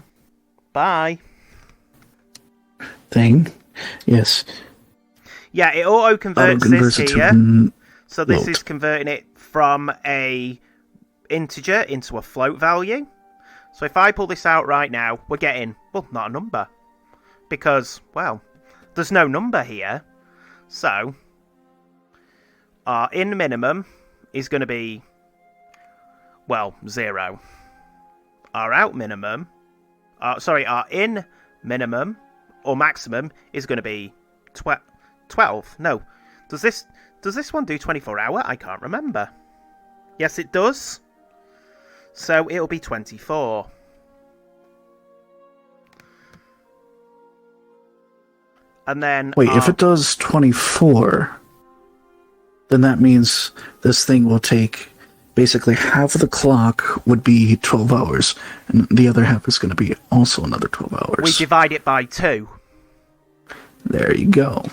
B: Bye.
A: thing. Yes.
B: Yeah, it auto converts this here. So this is converting it from a integer into a float value. So if I pull this out right now, we're getting, well, not a number. Because, well, there's no number here. So, our in minimum is going to be, well, 0. Our out minimum, our in minimum or maximum is going to be 12. No, does this one do 24 hour? I can't remember. Yes, it does. So it'll be 24. And then...
A: Wait, if it does 24, then that means this thing will take... Basically, half of the clock would be 12 hours, and the other half is going to be also another 12 hours.
B: We divide it by 2.
A: There you go.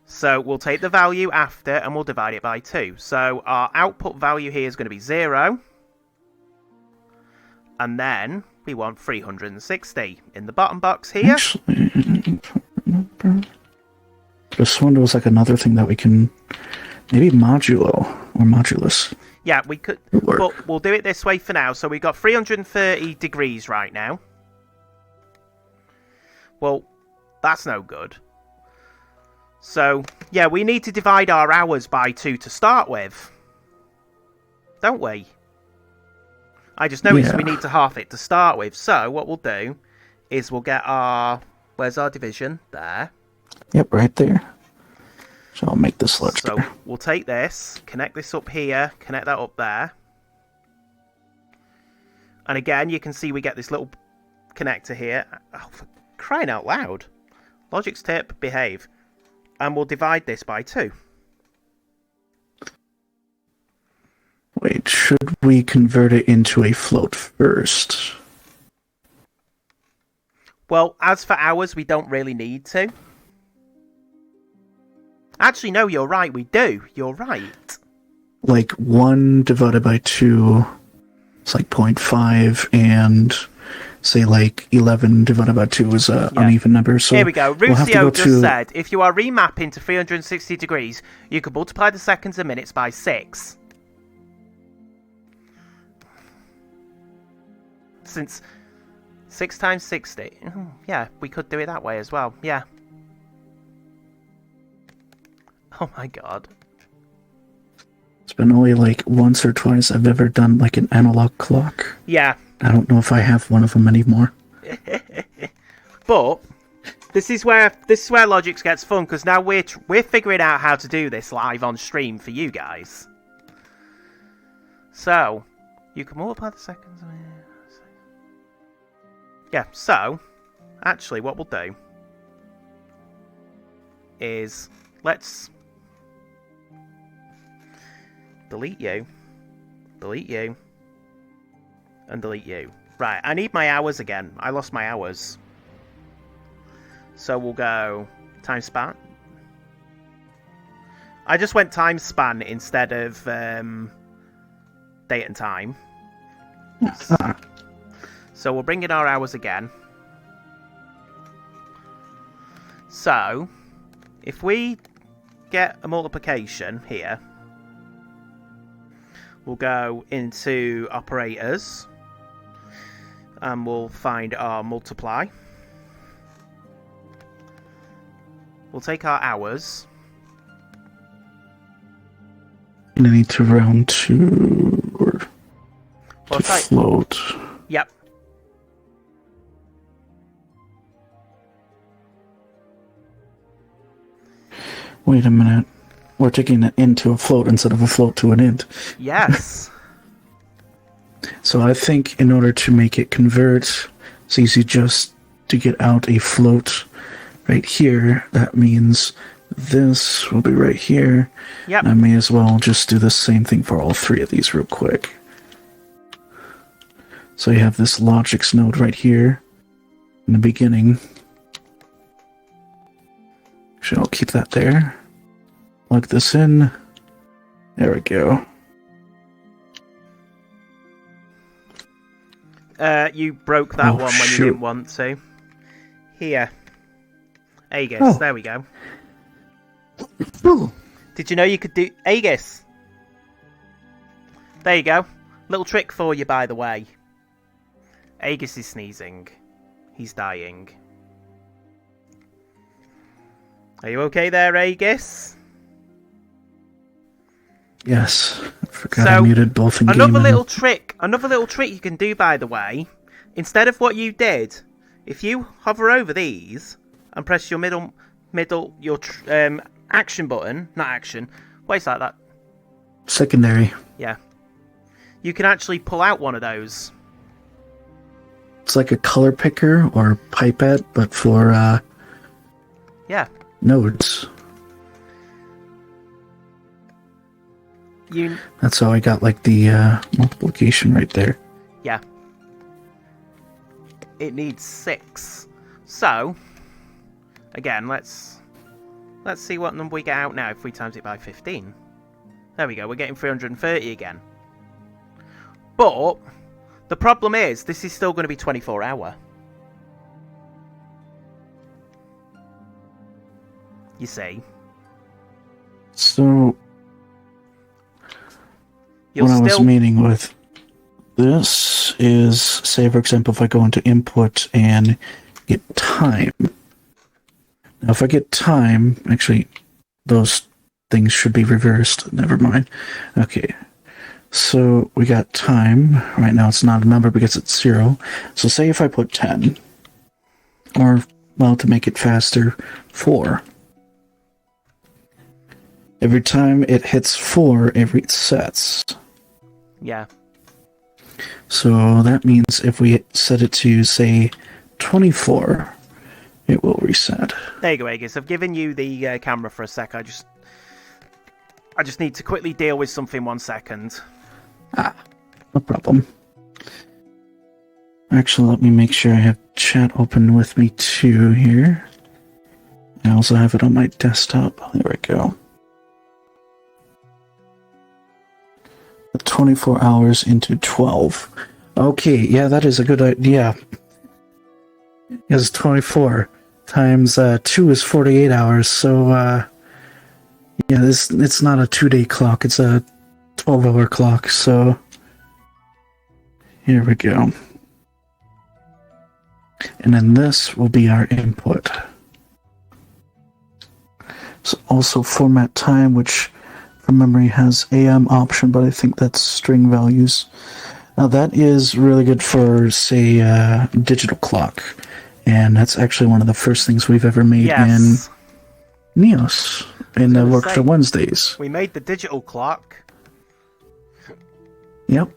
B: So we'll take the value after, and we'll divide it by 2. So our output value here is going to be 0. And then we want 360 in the bottom box here.
A: Actually, this one was like another thing that we can... Maybe modulo or modulus.
B: Yeah, we could, but we'll do it this way for now. So we've got 330 degrees right now. Well, that's no good. So, yeah, we need to divide our hours by 2 to start with. Don't we? I just noticed we need to half it to start with. So, what we'll do is we'll get our... Where's our division? There.
A: Yep, right there. So I'll make this larger.
B: So we'll take this, connect this up here, connect that up there. And again, you can see we get this little connector here. Oh, for crying out loud. Logic's tip, behave. And we'll divide this by 2.
A: Wait, should we convert it into a float first?
B: Well, as for hours, we don't really need to. Actually, no, you're right, we do. You're right.
A: Like 1 divided by 2, it's like 0.5, and say like 11 divided by 2 is an uneven number. So
B: here we go. Rusio just said, if you are remapping to 360 degrees, you could multiply the seconds and minutes by 6. Since 6 times 60. Yeah, we could do it that way as well. Yeah. Oh my god.
A: It's been only like once or twice I've ever done like an analog clock.
B: Yeah.
A: I don't know if I have one of them anymore.
B: But this is where Logix gets fun, because now we're figuring out how to do this live on stream for you guys. So you can multiply the seconds. Yeah. So actually, what we'll do is let's delete you, and delete you. Right, I need my hours again. I lost my hours. So we'll go time span. I just went time span instead of date and time. So we'll bring in our hours again. So, if we get a multiplication here, we'll go into operators and we'll find our multiply. We'll take our hours.
A: And I need to round to float.
B: Yep.
A: Wait a minute. We're taking an int to a float instead of a float to an int.
B: Yes.
A: So I think in order to make it convert, it's easy just to get out a float right here. That means this will be right here.
B: Yep.
A: I may as well just do the same thing for all 3 of these real quick. So you have this Logix node right here in the beginning. Actually, I'll keep that there. Plug this in. There we go.
B: You broke that one when you didn't want to. Here. Aegis, there we go. Did you know you could do... Aegis! There you go. Little trick for you, by the way. Aegis is sneezing. He's dying. Are you okay there, Aegis?
A: Yes. I forgot I muted both in game.
B: Another little trick you can do, by the way. Instead of what you did, if you hover over these and press your your action button, not action. What is that?
A: Secondary.
B: Yeah. You can actually pull out one of those.
A: It's like a color picker or pipette, but for
B: yeah,
A: nodes. That's how I got like the multiplication right there.
B: Yeah. It needs 6. So, again, let's see what number we get out now if we times it by 15. There we go. We're getting 330 again. But the problem is, this is still going to be 24-hour. You see?
A: So, what I was meaning with this is, say for example, if I go into input and get time. Now if I get time, actually, those things should be reversed. Never mind. Okay. So we got time. Right now it's not a number because it's 0. So say if I put 10, or, well, to make it faster, 4. Every time it hits 4, it resets.
B: Yeah.
A: So that means if we set it to, say, 24, it will reset.
B: There you go, Aegis. I've given you the camera for a sec. I just need to quickly deal with something 1 second.
A: No problem. Actually, let me make sure I have chat open with me too here. I also have it on my desktop. There we go. 24 hours into 12. Okay, yeah, that is a good idea. It's 24 times 2 is 48 hours. So, yeah, it's not a 2-day clock. It's a 12-hour clock. So, here we go. And then this will be our input. So also format time, which from memory has AM option, but I think that's string values. Now that is really good for, say, digital clock. And that's actually one of the first things we've ever made in Neos. And that worked for Wednesdays.
B: We made the digital clock.
A: Yep.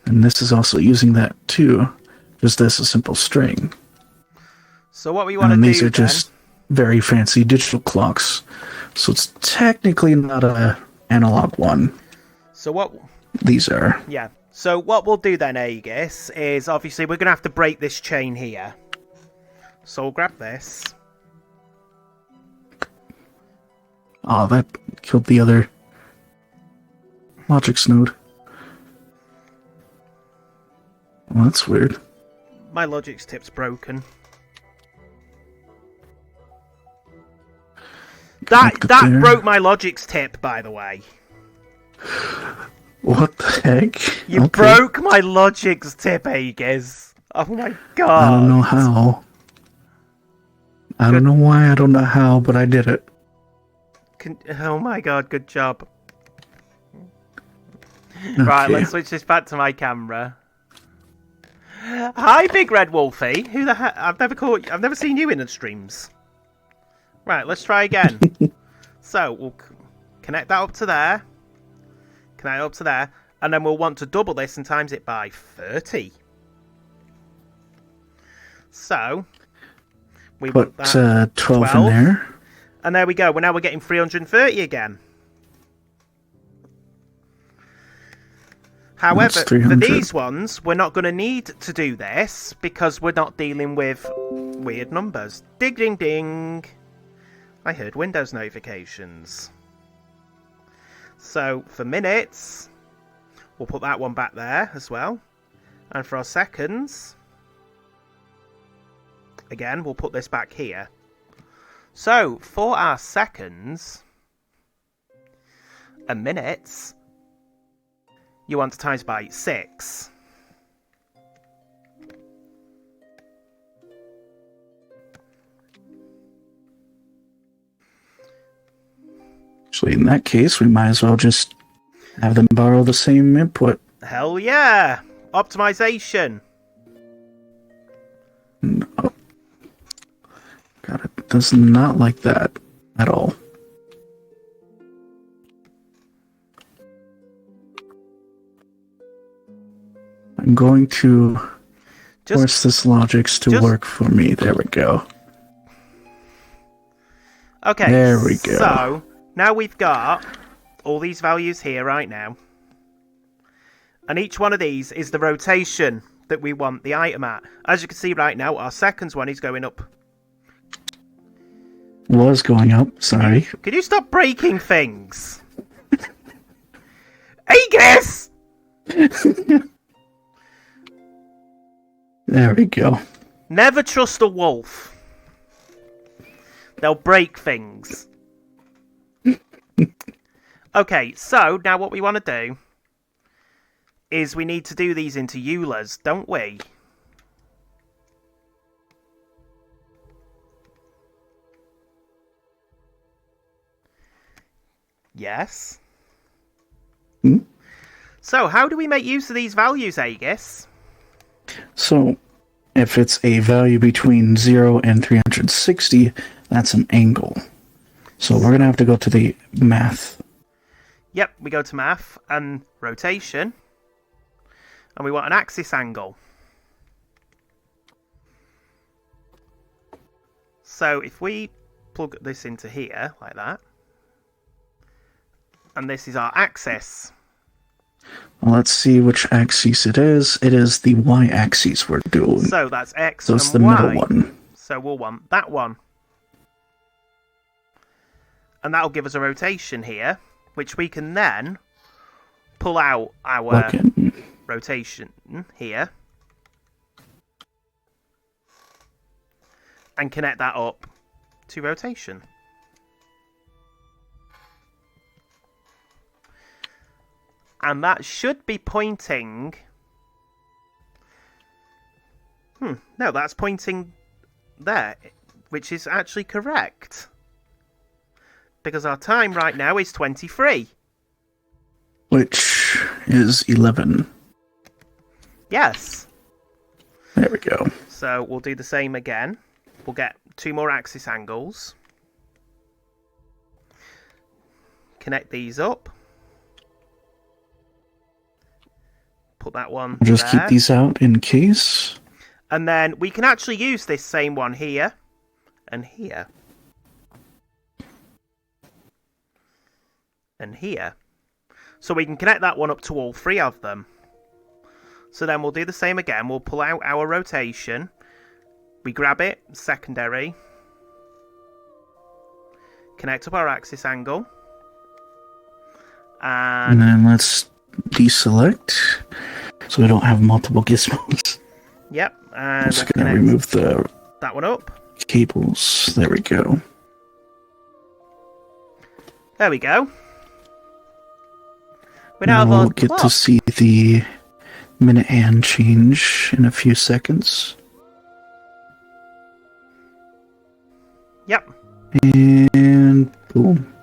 A: And this is also using that too. Just as a simple string.
B: So what we want to do,
A: and these are just very fancy digital clocks. So it's technically not a analog one.
B: So what
A: these are.
B: Yeah. So what we'll do then, Aegis, is obviously we're going to have to break this chain here. So we'll grab this.
A: Oh, that killed the other logic node. Well, that's weird.
B: My logic's tip's broken. That broke my logic's tip, by the way.
A: What the heck?
B: You broke my logic's tip, Aegis. Oh my god.
A: I don't know how. I don't know why, I don't know how, but I did it.
B: Oh my god, good job.
A: Okay.
B: Right, let's switch this back to my camera. Hi, Big Red Wolfie. Who the heck? I've never seen you in the streams. Right, let's try again. So we'll connect that up to there. Connect it up to there, and then we'll want to double this and times it by 30. So we
A: put
B: that
A: 12 in there,
B: and there we go. Now we're getting 330 again. However, for these ones, we're not going to need to do this because we're not dealing with weird numbers. Ding, ding, ding. I heard Windows notifications. So, for minutes, we'll put that one back there as well. And for our seconds, again, we'll put this back here. So, for our seconds and minutes, you want to times by 6.
A: Actually, in that case, we might as well just have them borrow the same input.
B: Hell yeah! Optimization.
A: No. God, it does not like that at all. I'm going to force this logics to work for me. There we go.
B: Okay,
A: there we go.
B: So, now we've got all these values here right now. And each one of these is the rotation that we want the item at. As you can see right now, our seconds one is going up.
A: Was going up, sorry.
B: Can you stop breaking things? Aegis!
A: There we go.
B: Never trust a wolf. They'll break things. Okay, so now what we want to do is we need to do these into Eulers, don't we? Yes.
A: Hmm?
B: So how do we make use of these values, Aegis?
A: So, if it's a value between 0 and 360, that's an angle. So we're going to have to go to the math.
B: Yep, we go to math and rotation. And we want an axis angle. So if we plug this into here, like that. And this is our axis.
A: Well, let's see which axis it is. It is the y-axis we're doing.
B: So that's X
A: so
B: and
A: it's the
B: Y.
A: middle one.
B: So we'll want that one. And that'll give us a rotation here, which we can then pull out our rotation here. And connect that up to rotation. And that should be pointing... No, that's pointing there, which is actually correct. Because our time right now is 23.
A: Which is 11.
B: Yes.
A: There we go.
B: So we'll do the same again. We'll get 2 more axis angles. Connect these up. Put that one
A: I'll just
B: there.
A: keep these out in case.
B: And then we can actually use this same one here and here. And here. So we can connect that one up to all 3 of them. So then we'll do the same again. We'll pull out our rotation. We grab it, secondary. Connect up our axis angle.
A: And then let's deselect so we don't have multiple gizmos.
B: Yep. And
A: I'm just going to remove
B: that one up.
A: Cables. There we go.
B: There we go.
A: Now we'll get to see the minute hand change in a few seconds.
B: Yep.
A: And boom.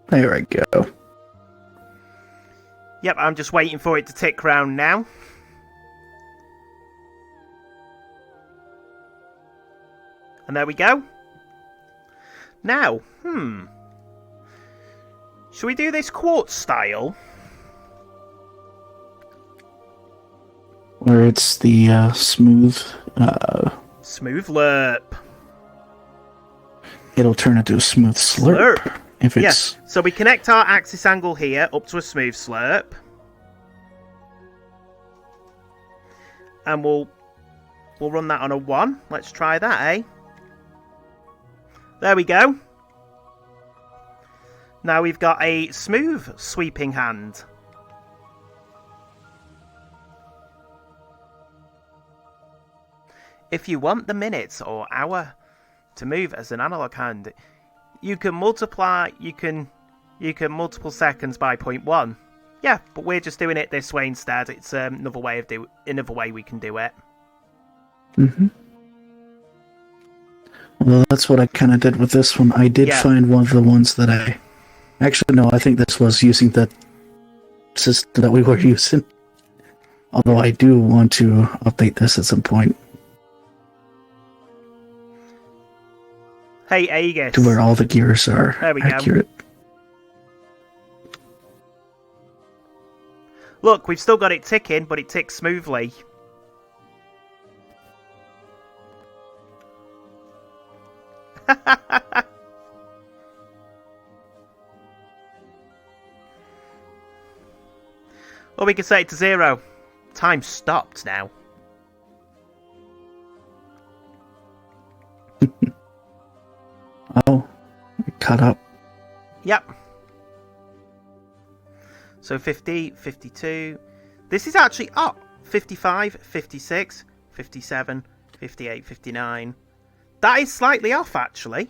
A: There we go.
B: Yep, I'm just waiting for it to tick round now. And there we go. Now, should we do this quartz style?
A: Where it's the smooth...
B: Smooth lerp.
A: It'll turn into a smooth slurp. If it's...
B: Yes, so we connect our axis angle here up to a smooth slurp. And we'll run that on a 1. Let's try that, eh? There we go. Now we've got a smooth sweeping hand. If you want the minutes or hour to move as an analog hand, you can multiply multiple seconds by 0.1. Yeah, but we're just doing it this way instead. It's another way we can do it.
A: Well, that's what I kind of did with this one. I did find one of the ones that I... Actually, no, I think this was using the system that we were using. Although I do want to update this at some point.
B: Hey, Aegis.
A: To where all the gears are accurate.
B: Go. Look, we've still got it ticking, but it ticks smoothly. Or we can set it to 0. Time stopped now.
A: Oh, cut up.
B: Yep. So 50, 52. This is actually up. 55, 56, 57, 58, 59. That is slightly off, actually.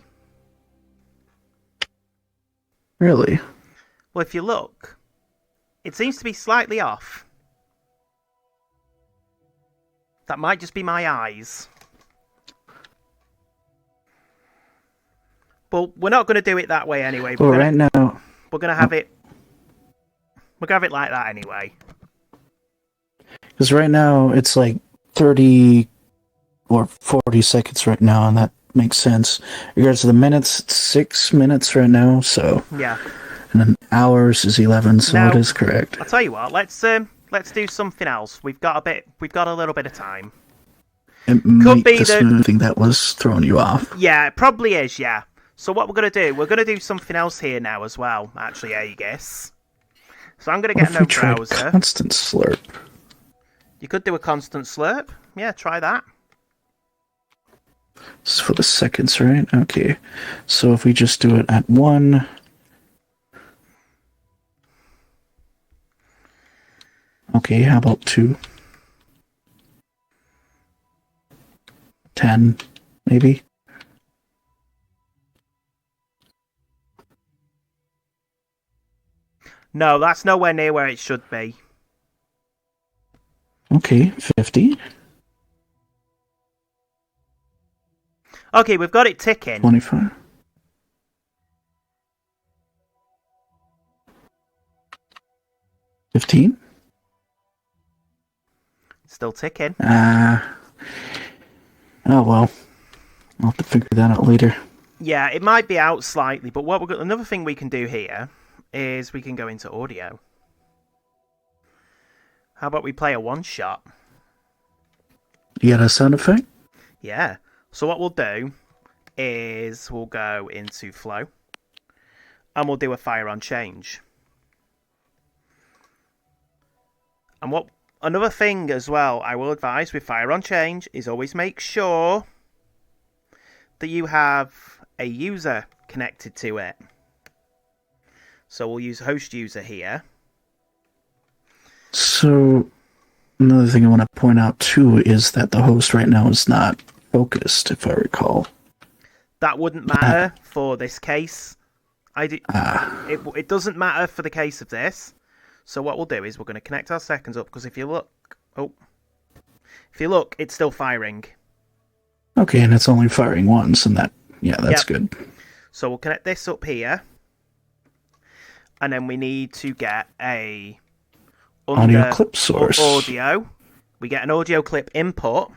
A: Really?
B: Well, if you look, it seems to be slightly off. That might just be my eyes. But we're not going to do it that way anyway.
A: Well, right now...
B: We're going to have it... We're going to have it like that anyway.
A: Because right now, it's like 30 or 40 seconds right now, and that makes sense. In regards to the minutes, it's 6 minutes right now, so...
B: Yeah.
A: And then hours is 11, so
B: now,
A: it is correct.
B: I'll tell you what, let's do something else. We've got a little bit of time.
A: It might be the smoothing that was throwing you off.
B: Yeah, it probably is, yeah. So what we're going to do, we're going to do something else here now as well, actually, I guess. So I'm going to get a no browser.
A: Constant slurp.
B: You could do a constant slurp. Yeah, try that.
A: This is for the seconds, right? Okay. So if we just do it at 1... Okay, how about 2? 10, maybe?
B: No, that's nowhere near where it should be.
A: Okay, 50.
B: Okay, we've got it ticking.
A: 25. 15.
B: Still ticking.
A: Oh well. I'll have to figure that out later.
B: Yeah, it might be out slightly, but another thing we can do here is we can go into audio. How about we play a one-shot?
A: You got a sound effect?
B: Yeah. So what we'll do is we'll go into flow and we'll do a fire on change. And another thing as well I will advise with fire on change is always make sure that you have a user connected to it. So we'll use host user here.
A: So another thing I want to point out too is that the host right now is not focused, if I recall.
B: That wouldn't matter for this case. It doesn't matter for the case of this. So what we'll do is we're going to connect our seconds up, because if you look, it's still firing.
A: Okay, and it's only firing once, and that's good.
B: So we'll connect this up here, and then we need to get a
A: audio clip source.
B: Audio. We get an audio clip input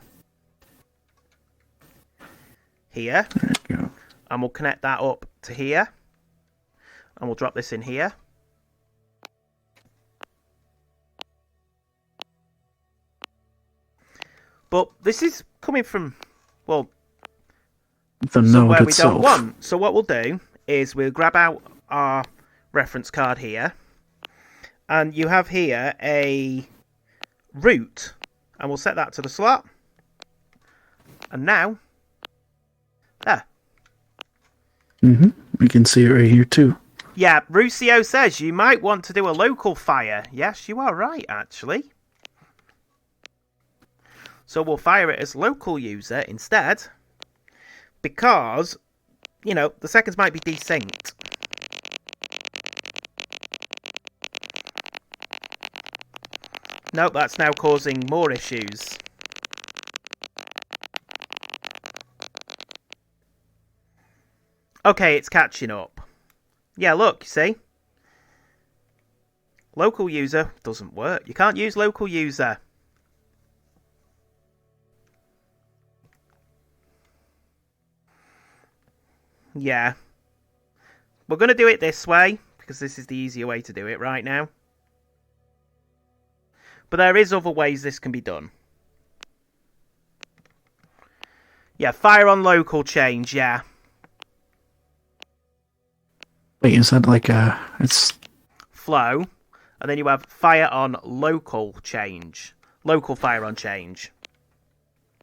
B: here.
A: There you go.
B: And we'll connect that up to here, and we'll drop this in here. But this is coming from, well, somewhere we don't want. So what we'll do is we'll grab out our reference card here, and you have here a root, and we'll set that to the slot. And now, there.
A: We can see it right here too.
B: Yeah, Rusio says you might want to do a local fire. Yes, you are right, actually. So we'll fire it as local user instead, because, the seconds might be desynced. Nope, that's now causing more issues. Okay, it's catching up. Yeah, look, you see? Local user doesn't work. You can't use local user. Yeah. We're going to do it this way, because this is the easier way to do it right now. But there is other ways this can be done. Yeah, fire on local change, yeah.
A: Wait, is that like it's
B: Flow, and then you have fire on local change. Local fire on change.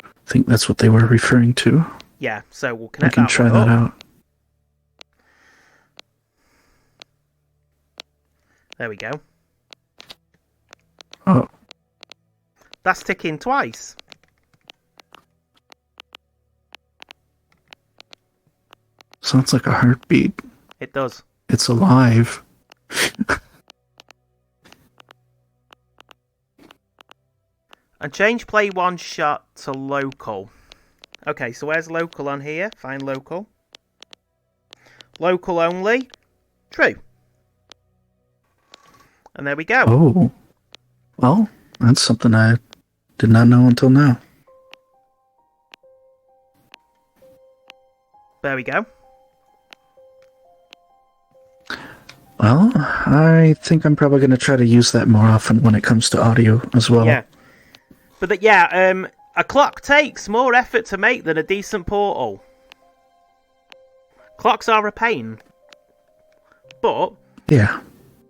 A: I think that's what they were referring to.
B: Yeah, so we'll
A: I
B: connect
A: can
B: that
A: try
B: one
A: that
B: up.
A: out.
B: There we go.
A: Oh,
B: That's ticking twice.
A: sounds like a heartbeat.
B: It does.
A: It's alive.
B: And change play one shot to local. Okay, so where's local on here? Find local. Local only. True. And there we go.
A: Oh. Well, that's something I did not know until now.
B: There we go.
A: Well, I think I'm probably going to try to use that more often when it comes to audio as well.
B: Yeah. But a clock takes more effort to make than a decent portal. Clocks are a pain. But
A: Yeah.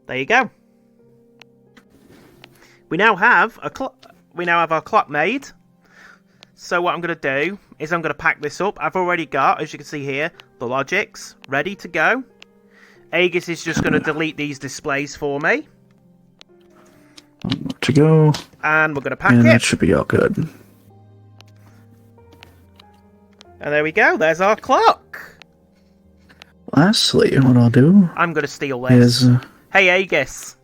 B: there you go. We now have a clock. We now have our clock made. So what I'm going to do is I'm going to pack this up. I've already got, as you can see here, the logics ready to go. Aegis is just going to delete these displays for me.
A: To go.
B: And we're going to pack
A: And
B: it.
A: that should be all good.
B: And there we go. There's our clock.
A: Lastly, what I'll do
B: I'm going to steal this.
A: is...
B: Hey, Aegis.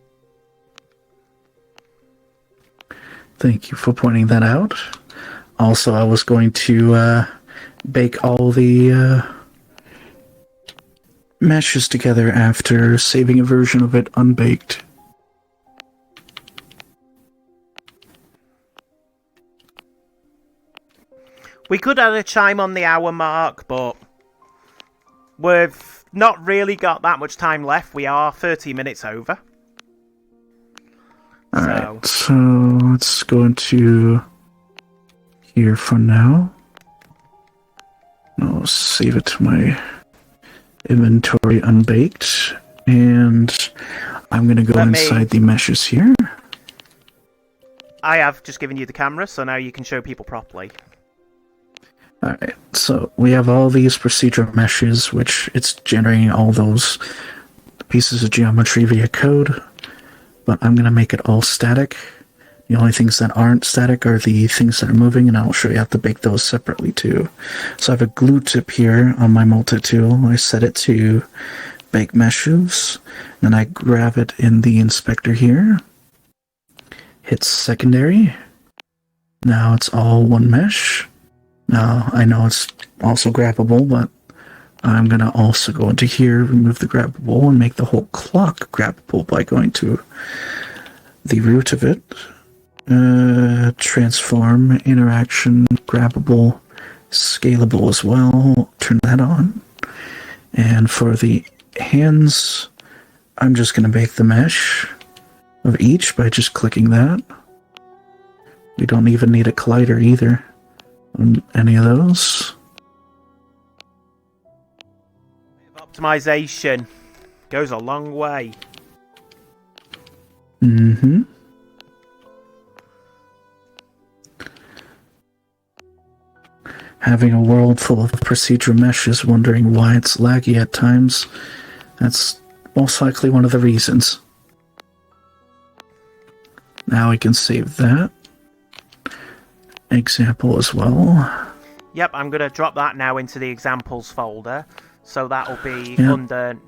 A: Thank you for pointing that out. Also, I was going to bake all the meshes together after saving a version of it unbaked.
B: We could add a chime on the hour mark, but we've not really got that much time left. We are 30 minutes over.
A: Alright, so let's go into here for now. I'll save it to my inventory unbaked. And I'm going to go inside the meshes here.
B: I have just given you the camera, so now you can show people properly.
A: Alright, so we have all these procedural meshes, which it's generating all those pieces of geometry via code. But I'm going to make it all static. The only things that aren't static are the things that are moving, and I'll show you how to bake those separately too. So I have a glue tip here on my multi-tool. I set it to bake meshes. Then I grab it in the inspector here. Hit secondary. Now it's all one mesh. Now I know it's also grabbable, but I'm going to also go into here, remove the grabbable, and make the whole clock grabbable by going to the root of it. Transform, interaction, grabbable, scalable as well. Turn that on. And for the hands, I'm just going to make the mesh of each by just clicking that. We don't even need a collider either on any of those.
B: Optimization goes a long way.
A: Mm-hmm. Having a world full of procedural meshes, wondering why it's laggy at times, that's most likely one of the reasons. Now we can save that example as well.
B: Yep, I'm going to drop that now into the examples folder. So that'll be under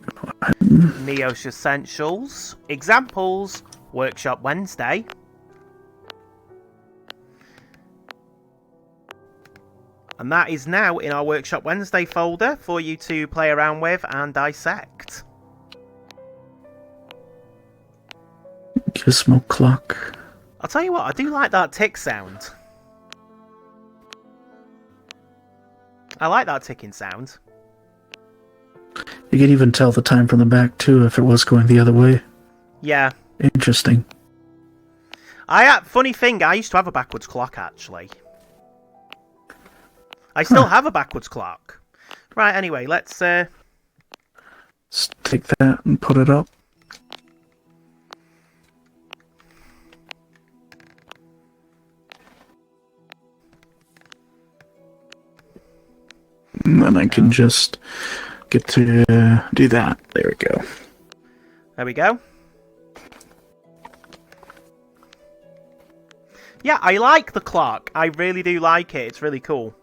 B: Neos Essentials, Examples, Workshop Wednesday. And that is now in our Workshop Wednesday folder for you to play around with and dissect.
A: Gizmo clock.
B: I'll tell you what, I do like that tick sound. I like that ticking sound.
A: You can even tell the time from the back, too, if it was going the other way.
B: Yeah.
A: Interesting.
B: Funny thing, I used to have a backwards clock, actually. I still have a backwards clock. Right, anyway, let's
A: take that and put it up. And then I can just get to do that. There we go.
B: There we go. Yeah, I like the clock. I really do like it. It's really cool.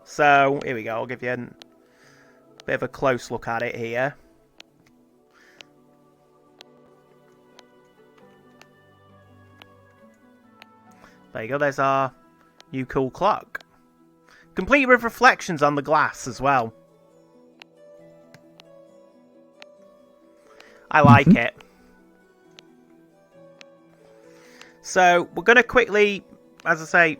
B: So, here we go. I'll give you a bit of a close look at it here. There you go. There's our new cool clock. Complete with reflections on the glass as well. I like it. So we're going to quickly, as I say,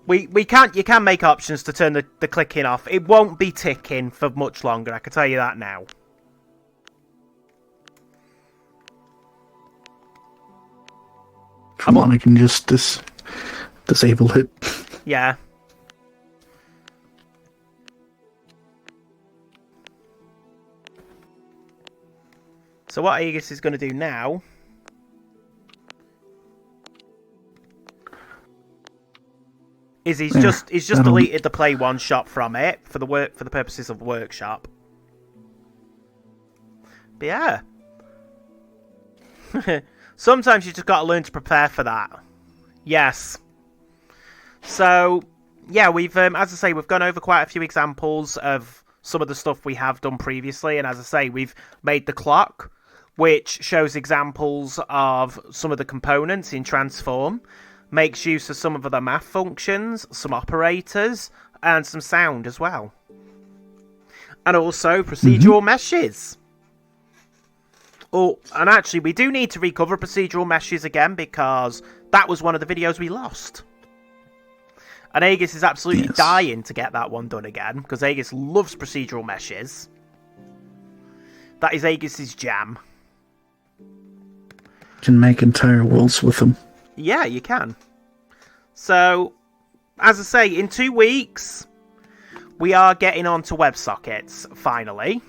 B: you can make options to turn the clicking off. It won't be ticking for much longer. I can tell you that now.
A: Come on, I can just disable it.
B: Yeah. So what Aegis is going to do now is he's just deleted the play one shot from it for the purposes of the workshop. But yeah. Sometimes you just got to learn to prepare for that. Yes. So, yeah, we've, as I say, we've gone over quite a few examples of some of the stuff we have done previously. And as I say, we've made the clock, which shows examples of some of the components in Transform, makes use of some of the math functions, some operators, and some sound as well. And also procedural meshes. Oh, and actually, we do need to recover procedural meshes again, because that was one of the videos we lost. And Aegis is absolutely dying to get that one done again, because Aegis loves procedural meshes. That is Aegis's jam.
A: Can make entire worlds with them.
B: Yeah, you can. So, as I say, in 2 weeks, we are getting on to WebSockets, finally.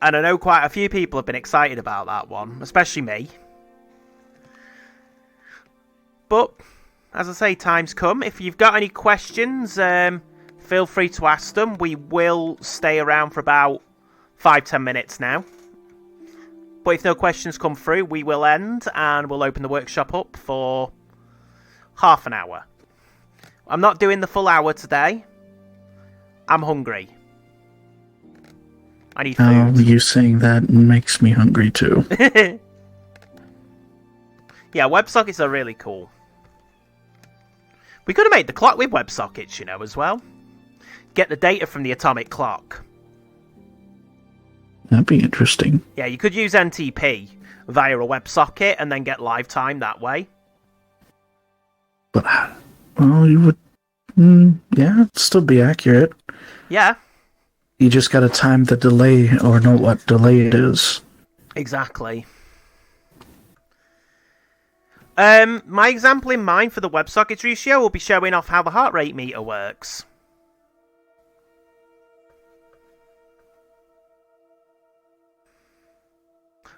B: And I know quite a few people have been excited about that one, especially me. But, as I say, time's come. If you've got any questions, feel free to ask them. We will stay around for about 5-10 minutes now. But if no questions come through, we will end and we'll open the workshop up for half an hour. I'm not doing the full hour today. I'm hungry. I need food.
A: You saying that makes me hungry too.
B: Yeah, WebSockets are really cool. We could have made the clock with WebSockets, you know, as well. Get the data from the atomic clock.
A: That'd be interesting.
B: Yeah, you could use NTP via a WebSocket and then get live time that way.
A: But, well, you would... yeah, it'd still be accurate.
B: Yeah.
A: You just gotta time the delay or know what delay it is.
B: Exactly. My example in mind for the WebSockets ratio will be showing off how the heart rate meter works.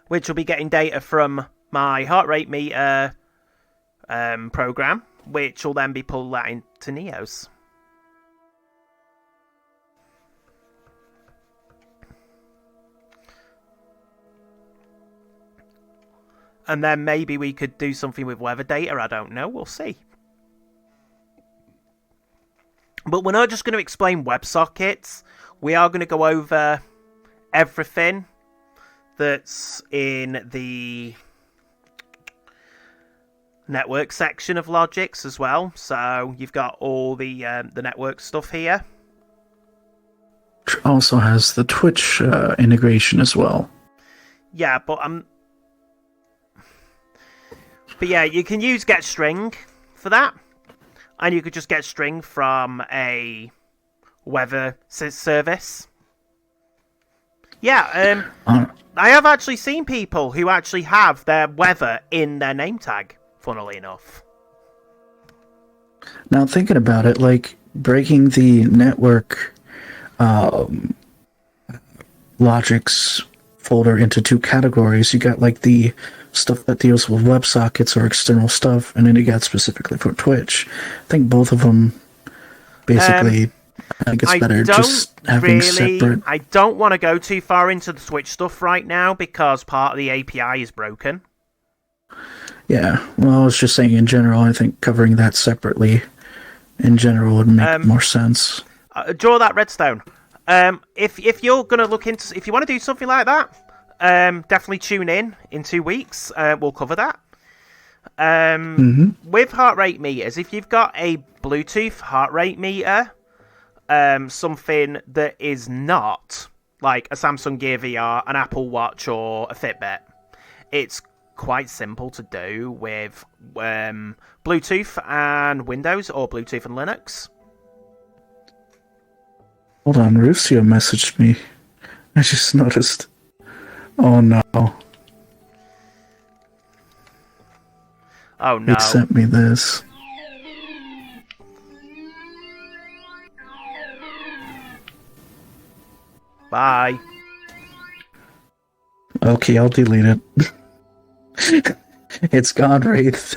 B: Which will be getting data from my heart rate meter program, which will then be pulled out into Neos. And then maybe we could do something with weather data, I don't know, we'll see. But we're not just going to explain WebSockets, we are going to go over everything that's in the network section of Logix as well. So you've got all the network stuff here.
A: Also has the Twitch integration as well.
B: Yeah, but yeah, you can use getString for that, and you could just get string from a weather service. Yeah, I have actually seen people who actually have their weather in their name tag, funnily enough.
A: Now, thinking about it, like breaking the network Logix folder into two categories, you got like the stuff that deals with WebSockets or external stuff, and then you got specifically for Twitch. I think both of them basically. I think it's better just having separate.
B: I don't want to go too far into the Twitch stuff right now because part of the API is broken.
A: Yeah, well, I was just saying in general, I think covering that separately in general would make more sense.
B: Draw that redstone. If you're going to look into... If you want to do something like that, definitely tune in 2 weeks. We'll cover that. With heart rate meters, if you've got a Bluetooth heart rate meter... something that is not like a Samsung Gear VR, an Apple Watch, or a Fitbit. It's quite simple to do with Bluetooth and Windows or Bluetooth and Linux.
A: Hold on, Rusio messaged me. I just noticed. Oh no.
B: Oh no.
A: He sent me this.
B: Bye.
A: Okay, I'll delete it. It's gone, Wraith.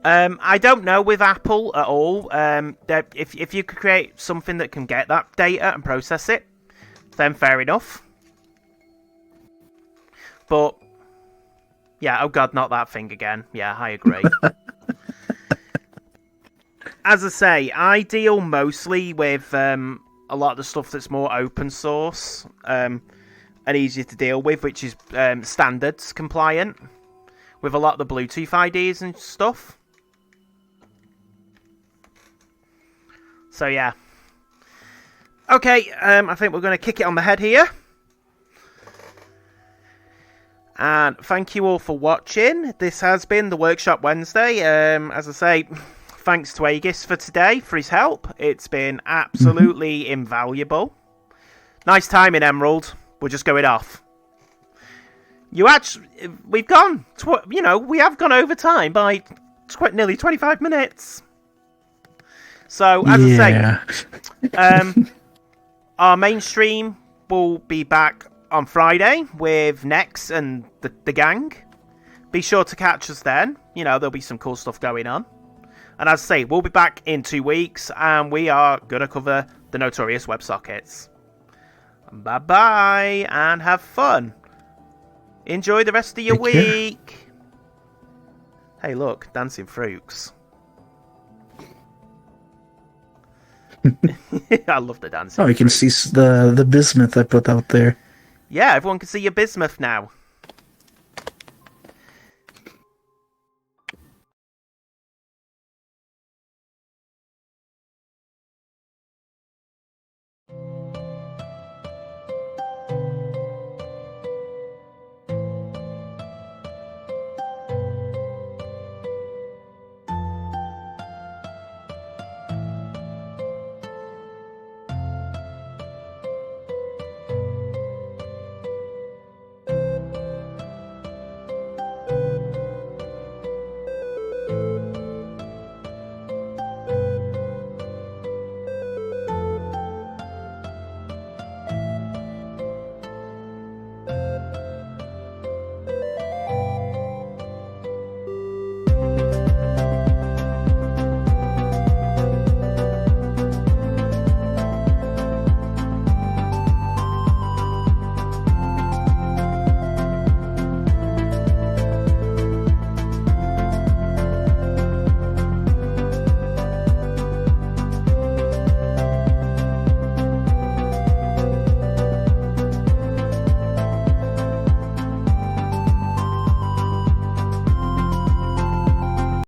B: I don't know with Apple at all. If you could create something that can get that data and process it, then fair enough. But yeah, oh god, not that thing again. Yeah, I agree. As I say, I deal mostly with a lot of the stuff that's more open source and easier to deal with, which is standards compliant, with a lot of the Bluetooth IDs and stuff. So yeah. Okay, I think we're going to kick it on the head here. And thank you all for watching. This has been the Workshop Wednesday. As I say... Thanks to Aegis for today, for his help. It's been absolutely invaluable. Nice timing, Emerald. We're just going off. We've gone, we have gone over time by nearly 25 minutes. So, as I say, our main stream will be back on Friday with Nex and the gang. Be sure to catch us then. There'll be some cool stuff going on. And as I say, we'll be back in 2 weeks, and we are going to cover the notorious WebSockets. Bye-bye, and have fun. Enjoy the rest of your week. Hey, look, dancing fruits. I love the dancing fruits.
A: You can see the bismuth I put out there.
B: Yeah, everyone can see your bismuth now.